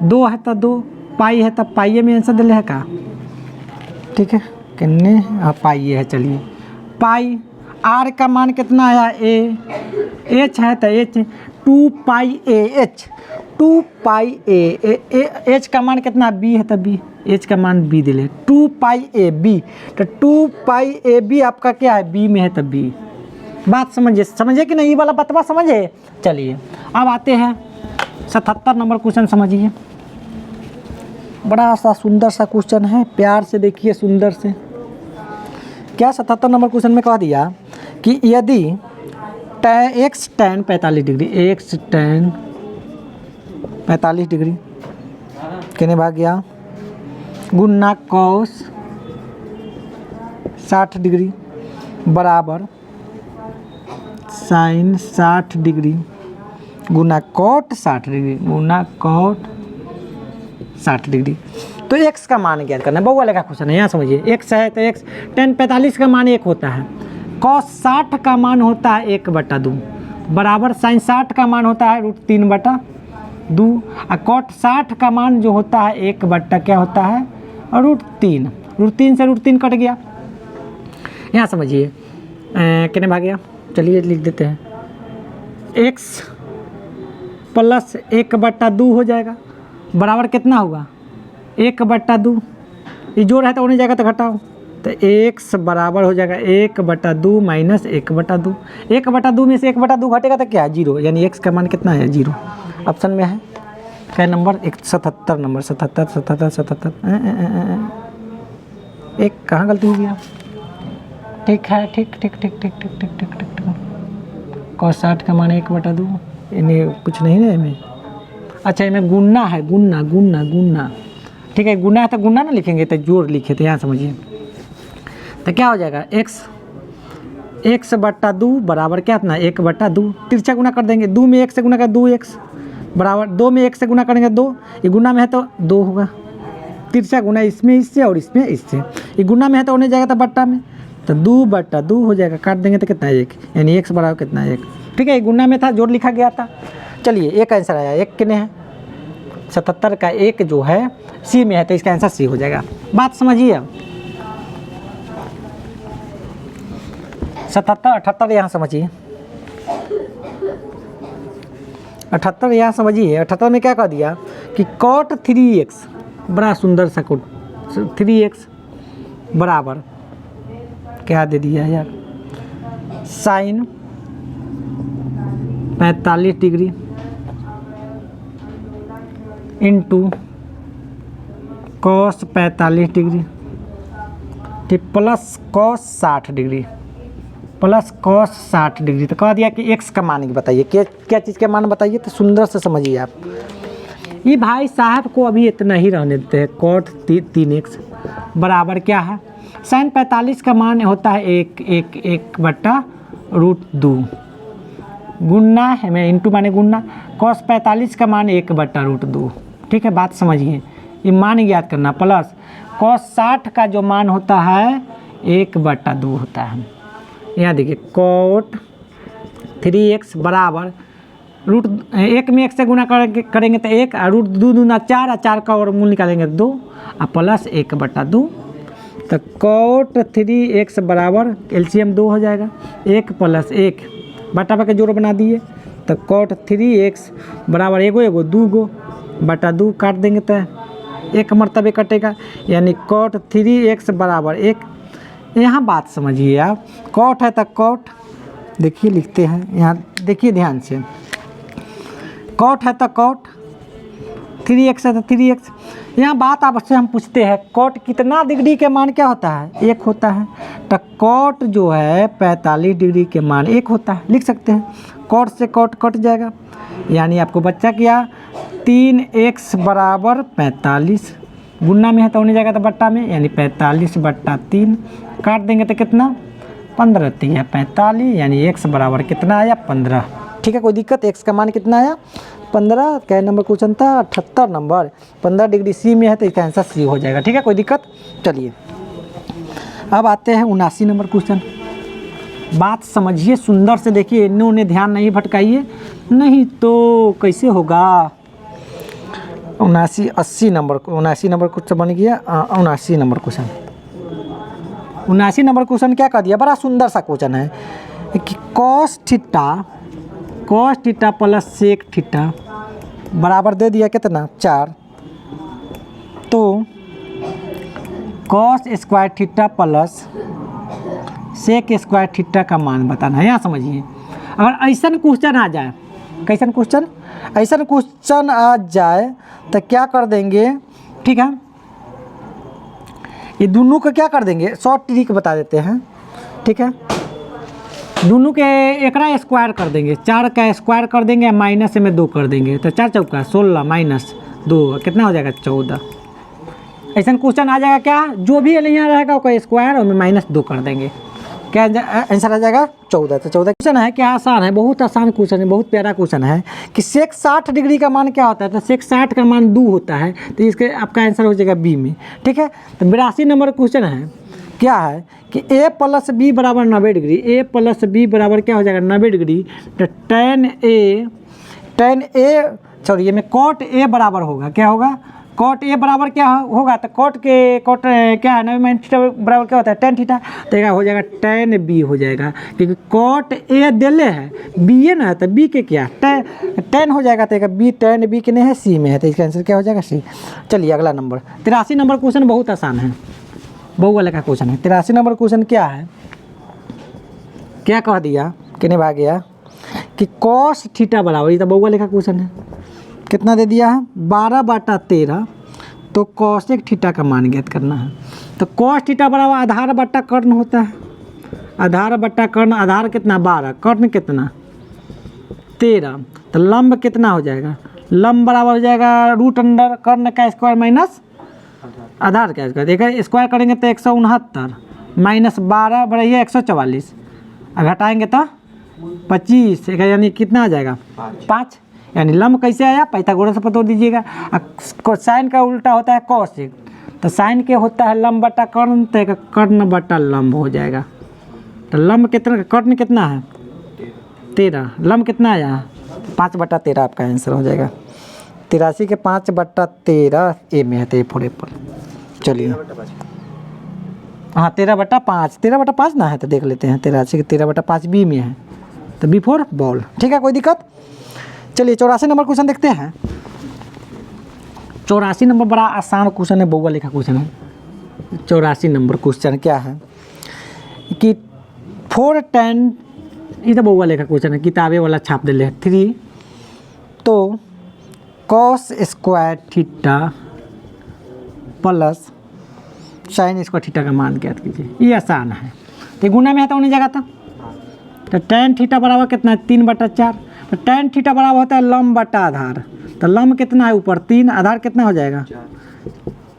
2 है तो 2, पाई है तो पाई में आंसर दिले है का, ठीक है, कितने? हाँ, पाई है। चलिए पाई आर का मान कितना आया? ए। एच है तो H, 2 pi A H, 2 pi A H का मान कितना? बी है तो बी, एच का मान बी दिले, 2 पाई ए बी। तो 2 पाई ए बी आपका क्या है? बी में है तो बी। बात समझिए कि नहीं? ये वाला बतवा समझे? चलिए अब आते हैं 77 नंबर क्वेश्चन, समझिए। बड़ा सा सुंदर सा क्वेश्चन है, प्यार से देखिए, सुंदर से। क्या 77 नंबर क्वेश्चन में कह दिया कि यदि x tan 45 degree, x tan 45 degree कितने भाग गया गुना कॉस 60 डिग्री बराबर साइन 60 डिग्री गुना कॉट 60 डिग्री गुना कॉट 60 डिग्री। तो x का मान ज्ञात करना है। बहुआ लेखा क्वेश्चन है, यहाँ समझिए। x है तो x tan 45 का मान 1 होता है, cos 60 का मान होता है 1/2 बराबर साइन 60 का मान होता है √3/2 और कॉट 60 का मान जो होता है 1/ क्या होता है? √3। √3 से √3 कट गया। यहाँ समझिए कितने भाग गया? चलिए लिख देते हैं, x प्लस 1/2 हो जाएगा बराबर कितना होगा? 1/2। ये जोड़ है तो होने जाएगा तो घटाओ, तो x बराबर हो जाएगा 1/2 माइनस 1/2। 1/2 में से 1/2 घटेगा तो क्या है 0, यानी x का मान कितना है 0। ऑप्शन में है क्या नंबर 77 नंबर 77। एक कहाँ गलती हो गया? ठीक है, ठीक। cos 60 का मान 1/2, इन्हें कुछ नहीं है इनमें। अच्छा इनमें गुन्ना है, गुन्ना। ठीक है, गुना है तो गुना ना लिखेंगे तो जोड़ लिखे थे, यहाँ समझिए। तो क्या हो जाएगा x/2 बराबर क्या इतना 1/2। तिरछा गुना कर देंगे, 2 में 1 से गुना कर 2x बराबर 2 में 1 से गुना करेंगे 2, ये गुना में है तो 2 होगा। तिरछा गुना इसमें इससे और इसमें इससे, ये गुना में है तो होने जाएगा तो बट्टा में, तो 2/2 हो जाएगा। काट देंगे तो कितना है 1, यानी x बराबर कितना है 1। ठीक है, ये गुना में था, जोड़ लिखा गया था। चलिए एक आंसर आया, एक कितने है 77 का एक जो है सी में है, तो इसका आंसर सी हो जाएगा। बात समझिए अब 77 78 यहाँ समझिए, 78 यहाँ समझिए। 78 में क्या कह दिया कि cot 3x, बड़ा सुंदर सा कोट 3x बराबर क्या दे दिया यार, sine 45 degree into cos 45 degree, ठीक, plus cos 60 degree, plus cos 60 degree. तो कह दिया कि x का मान बताइए, क्या चीज़ का मान बताइए, तो सुंदर से समझिए आप। ये भाई साहब को अभी इतना ही रहने देते हैं। cot 3x बराबर क्या है, साइन 45 का मान होता है 1/√2 गुन्ना है, मैं इंटू माने गुन्ना, कॉस 45 का मान 1/√2। ठीक है, बात समझिए, ये मान याद करना। प्लस कॉस 60 का जो मान होता है 1/2 होता है। यहाँ देखिए cot 3x बराबर रूट 1 में 1 से गुना करेंगे तो 1, और √2 दूना 4, और 4 का और मूल निकालेंगे 2, और प्लस 1/2। तो cot 3x बराबर एलसीएम 2 हो जाएगा, 1 + 1 बटा के जोड़ बना दिए। तो cot 3x बराबर एगो 2/2 काट देंगे तो एक मरतबे कटेगा, यानी cot 3x बराबर 1। यहाँ बात समझिए आप, cot है तो cot देखिए लिखते हैं, यहाँ देखिए ध्यान से, cot है तो cot, 3x है तो 3x। यहाँ बात आपसे हम पूछते हैं cot कितना डिग्री के मान क्या होता है 1 होता है, तो cot जो है 45 डिग्री के मान 1 होता है, लिख सकते हैं। cot से cot कट जाएगा, यानी आपको बच्चा क्या 3x बराबर 45, गुन्ना में है तो होने जाएगा तो बट्टा में, यानी 45/3 काट देंगे तो कितना 15 3 45, यानी x बराबर कितना आया 15। ठीक है, कोई दिक्कत, x का मान कितना आया 15। क्या नंबर क्वेश्चन था 78 नंबर, 15 डिग्री सी में है तो इसका आंसर सी हो जाएगा। ठीक है, कोई दिक्कत। चलिए अब आते हैं 79 नंबर क्वेश्चन। बात समझिए सुंदर से, देखिए इन्होंने ध्यान नहीं भटकाइए, नहीं तो कैसे होगा। 79 नंबर क्वेश्चन बन गया। 79 नंबर क्वेश्चन, 79 नंबर क्वेश्चन क्या कर दिया, बड़ा सुंदर सा क्वेश्चन है कि cos थीटा प्लस सेक थीटा बराबर दे दिया कितना 4। तो cos square theta plus sec square theta का मान बताना है। यहाँ समझिए, अगर ऐसा क्वेश्चन आ जाए, कैसन क्वेश्चन, ऐसा क्वेश्चन आ जाए तो क्या कर देंगे, ठीक है, ये दोनों को क्या कर देंगे, शॉर्ट ट्रिक बता देते हैं। ठीक है, दोनों के एकरा स्क्वायर कर देंगे, 4 का स्क्वायर कर देंगे, माइनस में 2 कर देंगे, तो 4 चौका 16 माइनस 2 कितना हो जाएगा 14। ऐसा क्वेश्चन आ जाएगा क्या, जो भी यहाँ रहेगा उसका स्क्वायर और -2 कर देंगे, क्या आंसर आ जाएगा 14। तो 14 क्वेश्चन है, क्या आसान है, बहुत आसान क्वेश्चन है, बहुत प्यारा क्वेश्चन है कि सेक 60 डिग्री का मान क्या होता है, तो सेक 60 का मान 2 होता है, तो इसके आपका आंसर हो जाएगा बी में। ठीक है, तो 82 नंबर क्वेश्चन है, क्या है कि a + b बराबर 90 डिग्री, a + b बराबर क्या हो जाएगा 90 डिग्री, तो tan a सॉरी में cot a बराबर होगा, क्या होगा cot a बराबर क्या होगा, तो cot क्या है 90 - थीटा बराबर क्या होता है tan थीटा, तो क्या हो जाएगा tan b हो जाएगा, क्योंकि cot a दिले है b है ना, तो b के क्या tan हो जाएगा, तो b tan b कितने है सी में है, तो इसका आंसर क्या हो जाएगा सी। चलिए अगला नंबर 83 नंबर क्वेश्चन बहुत आसान है, बहुआ लेखा क्वेश्चन है। 83 नंबर क्वेश्चन क्या है, क्या कह दिया किने भाग गया कि कॉस थीटा बराबर, ये तो बहुआ लेखा क्वेश्चन है, कितना दे दिया है 12/13, तो कॉसेक थीटा का मान ज्ञात करना है। तो कॉस थीटा बराबर आधार बट्टा कर्ण होता है, आधार बट्टा कर्ण, आधार कितना 12, कर्ण कितना 13, तो लंब कितना हो जाएगा, लंब बराबर हो जाएगा √अंडर कर्ण का स्क्वायर माइनस आधार का स्क्वायर। देखिए स्क्वायर करेंगे तो 169 माइनस 12 बढ़ाइए 144, घटाएंगे तो 25, यानी कितना आ जाएगा 5, यानी लंब कैसे आया, पाइथागोरस से पता दीजिएगा। साइन का उल्टा होता है कॉसेक, तो साइन के होता है लंब बटा कर्ण, तो कर्ण बटा लंब हो जाएगा। तो लंब कितना, कर्ण कितना है 13, लंब कितना आया 5/13 आपका आंसर हो जाएगा। 83 के 5/13 ए में है, तो ए4 एप्पल। चलिए हाँ 13/5, 13/5 ना है तो देख लेते हैं, 83 के 13/5 बी में है, तो B4 बॉल, ठीक है कोई दिक्कत। चलिए 84 नंबर क्वेश्चन देखते हैं। 84 नंबर बड़ा आसान क्वेश्चन है, बहुआ लेखा क्वेश्चन है। 84 नंबर क्वेश्चन क्या है कि 4 10, ये तो बहुआ लेखा क्वेश्चन है, किताबे वाला छाप दे ले 3, तो cos square theta plus sine square theta का मान ज्ञात कीजिए। ये आसान है, तो गुना में है तो उन्हीं जगह था। तो tan थीटा बराबर कितना है 3/4, तो tan थीटा बराबर होता है लंब बटा आधार, तो लंब कितना है ऊपर 3, आधार कितना हो जाएगा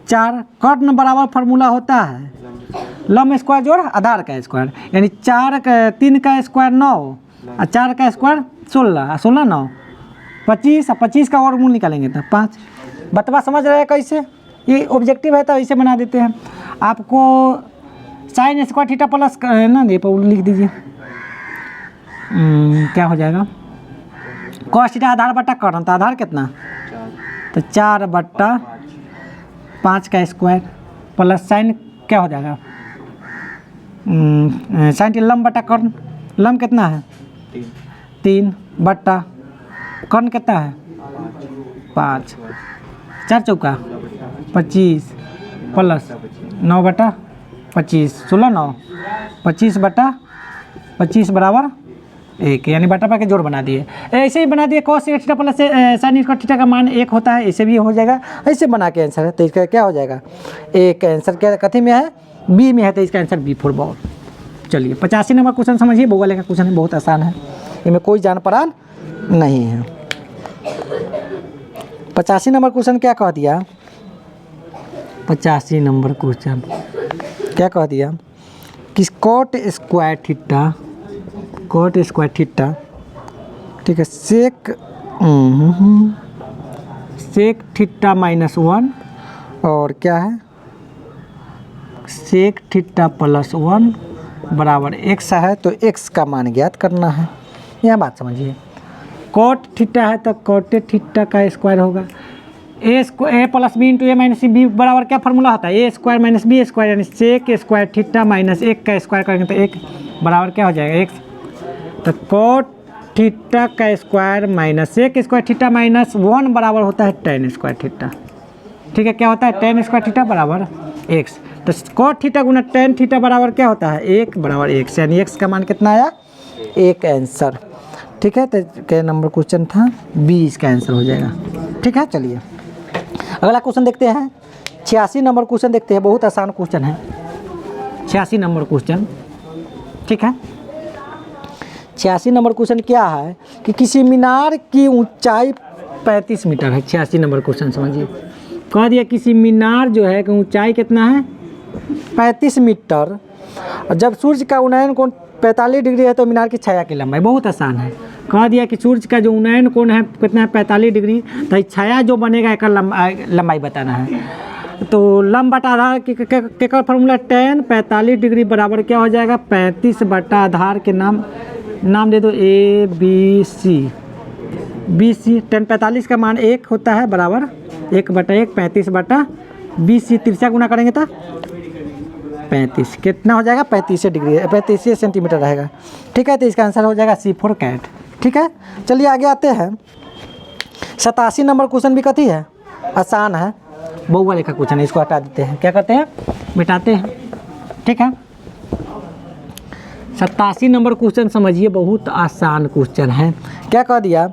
4, कर्ण बराबर फार्मूला होता है लंब स्क्वायर जोड़ आधार का स्क्वायर, यानी 3 का स्क्वायर 9 और 4 का स्क्वायर 16, 16 9 25, 25 का और मूल निकालेंगे तो 5। बतवा समझ रहे हैं कैसे, ये ऑब्जेक्टिव है तो ऐसे बना देते हैं। आपको साइन स्क्वायर थीटा प्लस ना दे पर लिख दीजिए, क्या हो जाएगा कॉस थीटा आधार बटा कर्ण, तो आधार कितना तो 4/5 का स्क्वायर प्लस साइन क्या हो जाएगा साइन लंब बटा कर्ण, लंब कितना है 3 बट्टा कर्ण कितना है 5, 4 चौका 25 प्लस 9/25, 16 9 25/25 बराबर 1, यानी बटा पा के जोड़ बना दिए। ऐसे ही बना दिए cos theta plus sine square theta का मान 1 होता है, ऐसे भी हो जाएगा, ऐसे बना के आंसर है। तो इसका क्या हो जाएगा, एक आंसर क्या कथी में है बी में है, तो इसका आंसर B4 बॉल। चलिए 85 नंबर क्वेश्चन समझिए, बहुआ लेखा क्वेश्चन है, बहुत आसान है, इनमें कोई जान परान नहीं है। 85 नंबर क्वेश्चन क्या कह दिया, 85 नंबर क्वेश्चन क्या कह दिया कि कॉट स्क्वायर थीटा, ठीक है, सेक थीटा -1 और क्या है सेक थीटा +1 बराबर x है, तो x का मान ज्ञात करना है। यह बात समझिए, कॉट थीटा है तो कॉट थीटा का स्क्वायर होगा, a + b × a - b बराबर क्या फार्मूला होता है a² - b² यानी सेक स्क्वायर थीटा माइनस 1 का स्क्वायर करेंगे तो 1 बराबर क्या हो जाएगा x, तो कॉट थीटा का square minus sec square theta -1 बराबर होता है tan स्क्वायर थीटा, ठीक है, क्या होता है tan स्क्वायर थीटा बराबर x, तो कॉट थीटा गुना tan थीटा बराबर क्या होता है 1 बराबर x, यानी x का मान कितना आया 1 आंसर, ठीक है। तो क्या नंबर क्वेश्चन था बी, इसका आंसर हो जाएगा, ठीक है। चलिए अगला क्वेश्चन देखते हैं, 86 नंबर क्वेश्चन देखते हैं, बहुत आसान क्वेश्चन है 86 नंबर क्वेश्चन, ठीक है। 86 नंबर क्वेश्चन क्या है कि किसी मीनार की ऊंचाई 35 मीटर है। 86 नंबर क्वेश्चन समझिए, कह दिया किसी मीनार जो है कि ऊंचाई कितना है 35 मीटर, और जब सूर्य का उन्नयन कोण 45 डिग्री है तो मीनार की छाया की लंबाई, बहुत आसान है। कह दिया कि सूर्य का जो उन्नयन कोण है कितना है 45 डिग्री, तो छाया जो बनेगा एक लंबाई बताना है। तो लंब बटा आधार के फॉर्मूला tan 45 डिग्री बराबर क्या हो जाएगा 35 बटा आधार के नाम दे दो ABC, tan 45 का मान 1 होता है बराबर 1/1, 35/BC, तिरछा गुना करेंगे तो 35 कितना हो जाएगा 35 डिग्री 35 सेंटीमीटर रहेगा, ठीक है। तो इसका आंसर हो जाएगा C4 कैट, ठीक है। चलिए आगे आते हैं, 87 नंबर क्वेश्चन भी कथी है आसान है, बहुआ लेखा क्वेश्चन है, इसको हटा देते हैं, क्या करते हैं मिटाते हैं। ठीक है। 87 नंबर क्वेश्चन समझिए, बहुत आसान क्वेश्चन है। क्या कह दिया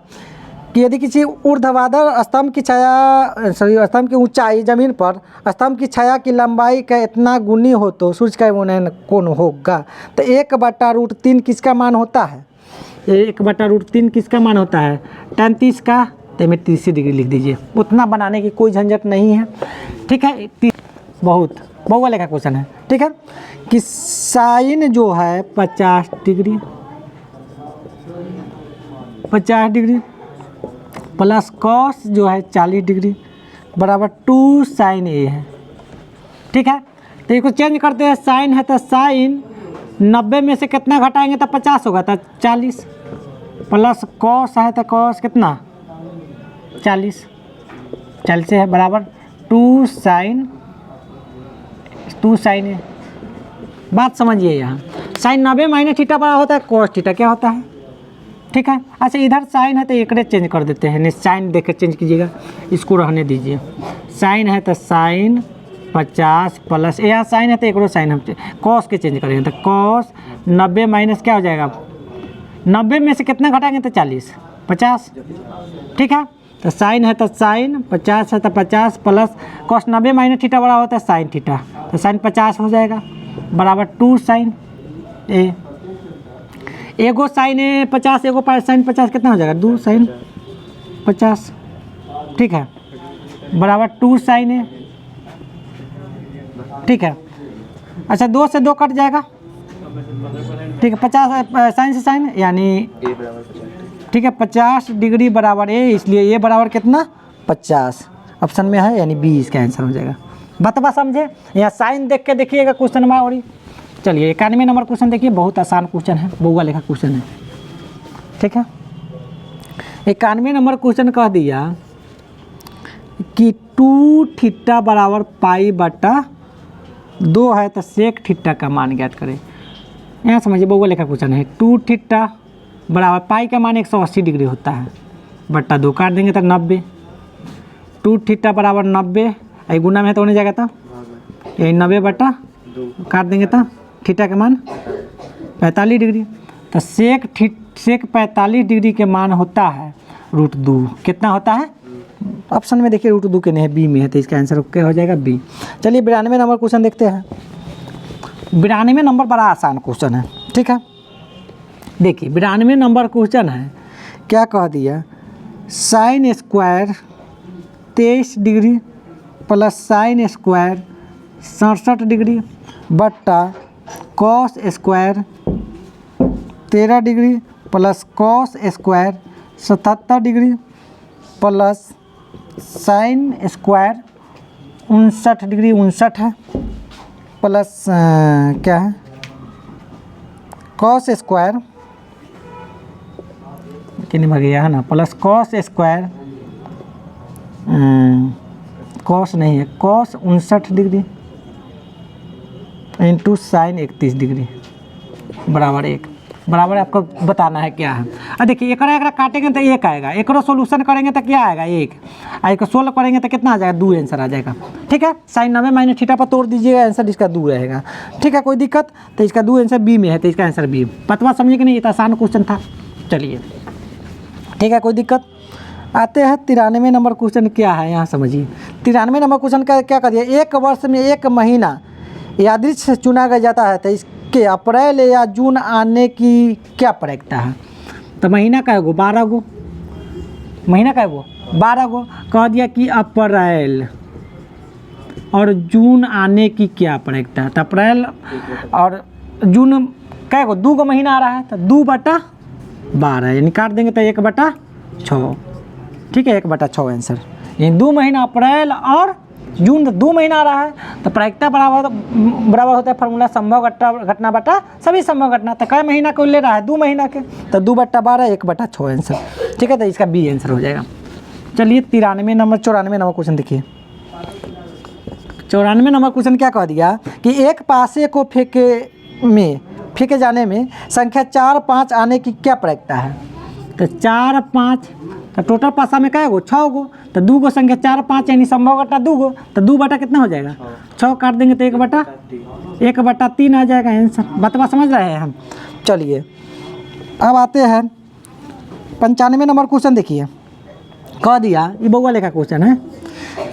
कि यदि किसी ऊर्ध्वाधर स्तंभ की स्तंभ की ऊंचाई जमीन पर स्तंभ की छाया की लंबाई का इतना गुनी हो तो सूर्य का विमान कौन होगा। तो 1/√3 किसका मान होता है? 1/√3 किसका मान होता है? tan 30 का, तो में 30 डिग्री लिख दीजिए। उतना बनाने की कोई झंझट नहीं है, ठीक है। बहुत वाले का क्वेश्चन है, ठीक है। कि साइन जो है 50 डिग्री प्लस कॉस जो है 40 डिग्री बराबर 2 साइन ए है, ठीक है। तो इसको चेंज करते हैं, साइन है तो साइन 90 में से कितना घटाएंगे तो 50 होगा, तो 40 प्लस कॉस है तो कॉस कितना 40 है बराबर 2 साइन ए। बात समझिए, यहाँ साइन 90 माइनस थीटा बड़ा होता है, कॉस थीटा क्या होता है, ठीक है। अच्छा इधर साइन है तो एक चेंज कर देते हैं, नहीं साइन देख कर चेंज कीजिएगा, इसको रहने दीजिए। साइन है तो साइन 50 प्लस यहाँ साइन है तो एक साइन हम कॉस के चेंज करेंगे, तो कॉस 90 माइनस क्या हो जाएगा, 90 में से कितना घटाएंगे तो 40 50, ठीक है। तो साइन है तो साइन 50 है तो 50 प्लस कॉस 90 माइनस थीटा बड़ा होता है साइन थीटा, तो साइन 50 हो जाएगा बराबर 2 साइन ए। एगो साइन ए 50 एगो साइन 50 कितना हो जाएगा 2 साइन 50, ठीक है बराबर 2 साइन ए, ठीक है। अच्छा 2 से 2 कट जाएगा, ठीक है। 50 साइन से साइन यानी ठीक है 50 डिग्री बराबर ए, इसलिए ए बराबर कितना 50 ऑप्शन में है, यानी बी इसका आंसर हो जाएगा। बतवा समझे, यहाँ साइन देख के देखिएगा क्वेश्चन में। और चलिए 91 नंबर क्वेश्चन देखिए, बहुत आसान क्वेश्चन है, बउआ लेखा क्वेश्चन है, ठीक है। 91 नंबर क्वेश्चन कह दिया कि 2 थीटा बराबर π/2 है तो सेक थीटा का मान ज्ञात करें। यहाँ समझिए बउआ लेखा क्वेश्चन है। 2 थीटा बराबर पाई का मान 180 डिग्री होता है, बट्टा 2 काट देंगे तो 90। 2 थीटा बराबर 90, आई गुना में तो होने जाएगा, तो यही 90/2 काट देंगे तो थीटा का मान 45 डिग्री। तो सेक 45 डिग्री के मान होता है √2। कितना होता है ऑप्शन में देखिए, √2 के नहीं है, बी में है, तो इसका आंसर क्या हो जाएगा बी। चलिए 92 नंबर क्वेश्चन देखते हैं। 92 नंबर बड़ा आसान क्वेश्चन है, ठीक है। देखिए 92 नंबर क्वेश्चन है, क्या कह दिया sine square 23 degree plus sine square 67 degree बट्टा cos square 13 degree plus cos square 77 degree plus sine square 59 degree 59 है प्लस क्या है कॉस स्क्वायर कितने भाग गया है ना, प्लस कॉस स्क्वायर कॉस नहीं है, cos 59 degree into sine 31 degree बराबर 1। बराबर आपको बताना है क्या है। अब देखिए एक काटेंगे तो 1 आएगा, एक सोल्यूशन करेंगे तो क्या आएगा 1, एक सोल्व करेंगे तो कितना आ जाएगा 2 आंसर आ जाएगा, ठीक है। साइन 90 माइनस थीटा पर तोड़ दीजिएगा, आंसर इसका 2 रहेगा, ठीक है। कोई दिक्कत, तो इसका 2 आंसर बी में है, तो इसका आंसर बी। पतवा समझिए कि नहीं, इतना आसान क्वेश्चन था। चलिए ठीक है, कोई दिक्कत। आते हैं 93 नंबर क्वेश्चन। क्या है यहाँ समझिए। 93 नंबर क्वेश्चन का क्या कर दिया, 1 वर्ष में 1 महीना यादृच्छिक से चुना जाता है, तो इसके अप्रैल या जून आने की क्या प्रायिकता है। तो महीना का गो 12 गो, महीना का गो 12 गो। कह दिया कि अप्रैल और जून आने की क्या प्रायिकता है। तो अप्रैल और जून कै गो 2 गो महीना आ रहा है, तो 2/12 यानी काट देंगे तो 1/6, ठीक है 1/6 आंसर। यानी 2 महीना अप्रैल और जून, 2 महीना आ रहा है, तो प्रायिकता बराबर होता है फार्मूला संभव घटना बटा सभी संभव घटना। तो कई महीना को ले रहा है 2 महीना के, तो 2/12 1/6 आंसर, ठीक है। तो इसका बी आंसर हो जाएगा। चलिए 94 नंबर क्वेश्चन देखिए। 94 नंबर क्वेश्चन क्या कह दिया कि एक पासे को फेंके जाने में संख्या 4, 5 आने की क्या प्रायिकता है। तो 4, 5, तो टोटल पासा में क्या गो 6 गो, तो 2 गो संख्या 4, 5 यानी संभव घटना 2 गो, तो 2 बटा कितना हो जाएगा 6, काट देंगे तो 1/3 1/3 आ जाएगा आंसर। बतवा समझ रहे हैं हम। चलिए अब आते हैं 95 नंबर क्वेश्चन। देखिए कह दिया, ये बउआ लेखा क्वेश्चन है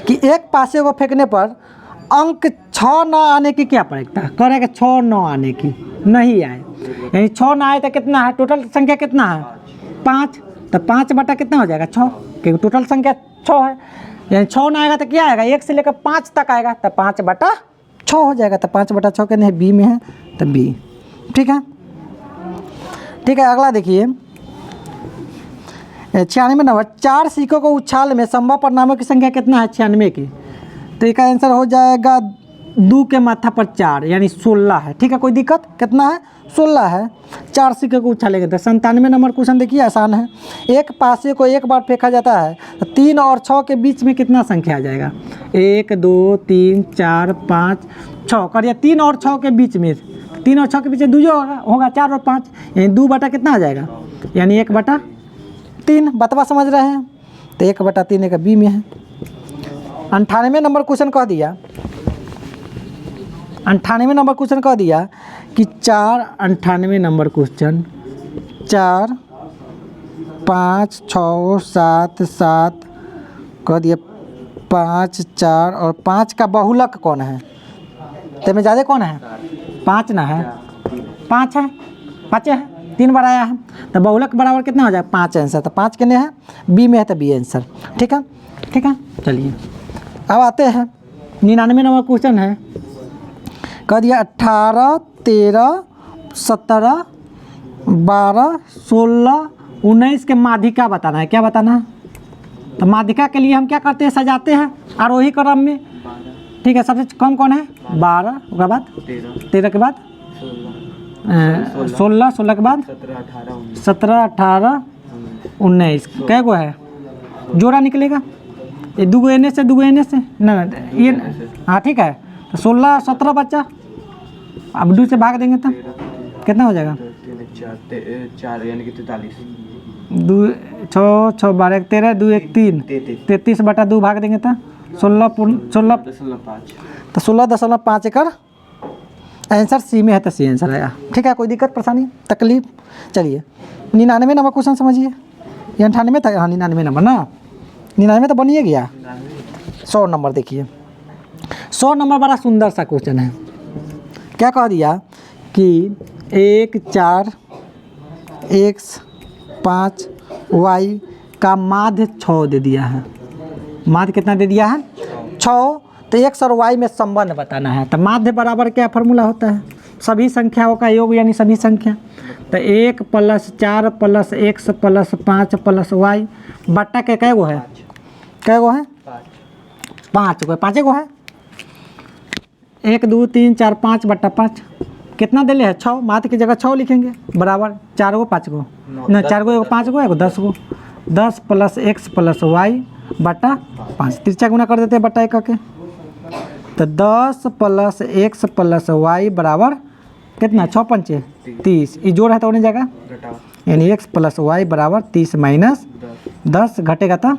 कि एक पासे को फेंकने पर अंक 6 ना आने की क्या प्रयोजकता। करेगा 6 न आने की, नहीं आए, यानी 6 ना आए तो कितना है, टोटल संख्या कितना है 5, तो 5 बटा कितना हो जाएगा 6, क्योंकि टोटल संख्या 6 है, यानी 6 ना आएगा तो क्या आएगा 1 से लेकर 5 तक आएगा, तो 5/6 हो जाएगा। तो 5/6 के नहीं बी में है, तो बी। ठीक है, ठीक है। अगला देखिए 96 नंबर, 4 सिक्कों को उछाल में संभव परिणामों की संख्या कितना है 96 की। तो इसका आंसर हो जाएगा 2 के माथा पर 4, यानी 16 है। ठीक है, कोई दिक्कत, कितना है 16 है। 4 सिक्के को उछालेंगे। तो 97 नंबर क्वेश्चन देखिए आसान है। एक पासे को एक बार फेंका जाता है तो 3 और 6 के बीच में कितना संख्या आ जाएगा, 1 2 3 4 5 6। करिए 3 और 6 के बीच में, 3 और 6 के बीच में 2 होगा 4 और 5, यानी 2 बटा कितना आ जाएगा, यानी 1/3। बतवा समझ रहे हैं, तो 1/3 का बी में है। 98 नंबर क्वेश्चन कह दिया, 98 नंबर क्वेश्चन कह दिया कि 98 नंबर क्वेश्चन 4 5 6 7 7 कह दिया 5 4 और 5 का बहुलक कौन है, तो में ज़्यादा कौन है 5 ना है, 5 है, 5 है, 3 बार आया है, तो बहुलक बराबर कितना हो जाएगा 5 आंसर। तो 5 कितने है बी में है, तो बी आंसर। ठीक है, ठीक है। चलिए अब आते हैं 99 नंबर क्वेश्चन है। कह दिया 18 13 17 12 16 19 के माध्यिका बताना है। क्या बताना है, तो माध्यिका के लिए हम क्या करते हैं, सजाते हैं आरोही क्रम में। ठीक है, सबसे कम कौन है 12, उसके बाद 13 के बाद 16, 16 के बाद 17 18 19। कै गो है, जोड़ा निकलेगा, ये 2 एने से 2 एने से ना ये, हाँ ठीक है। तो 16 17 बच्चा, अब 2 से भाग देंगे तो कितना हो जाएगा 4 यानी कि 43। 2 6 6 12 13 2 1 3 33/2 भाग देंगे तो 16 5। तो 16.5 एकड़ आंसर सी में है, तो सी आंसर आया। ठीक है, कोई दिक्कत परेशानी तकलीफ। चलिए 99 नंबर क्वेश्चन समझिए, ये 98 था, हाँ 99 नंबर ना, 99 तो बनिए गया। 100 नंबर देखिए, 100 नंबर बड़ा सुंदर सा क्वेश्चन है। क्या कह दिया कि 1 4 x 5 y का माध्य 6 दे दिया है। माध्य कितना दे दिया है 6, तो x और y में संबंध बताना है। तो माध्य बराबर क्या फार्मूला होता है, सभी संख्याओं का योग, यानी सभी संख्या। तो 1 + 4 + x + 5 + y बट्टा के कै गो है, कै गो है 5 गो, 5 गो है। 1 2 3 4 5/5 कितना दिले है 6, माध्य की जगह 6 लिखेंगे, बराबर 4 गो 5 गो ना, 4 गो 5 गो 10 गो, 10 + x + y बटा 5, तिरछा गुना कर देते हैं बटा 1 के। तो 10 + x + y बराबर कितना 6 पंचे 30, ये जोड़ है तो होने जाएगा, यानी x + y बराबर 30 - 10 घटेगा तो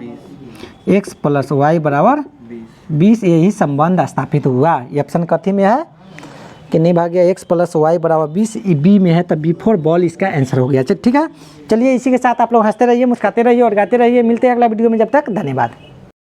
x + y बराबर 20। यही संबंध स्थापित हुआ। ये ऑप्शन कथी में है कि नहीं भाग गया, x + y बराबर 20, बी में है, तो B4 बॉल इसका आंसर हो गया। ठीक है, चलिए इसी के साथ आप लोग हंसते रहिए, मुस्कुराते रहिए और गाते रहिए। मिलते हैं अगला वीडियो में, जब तक धन्यवाद।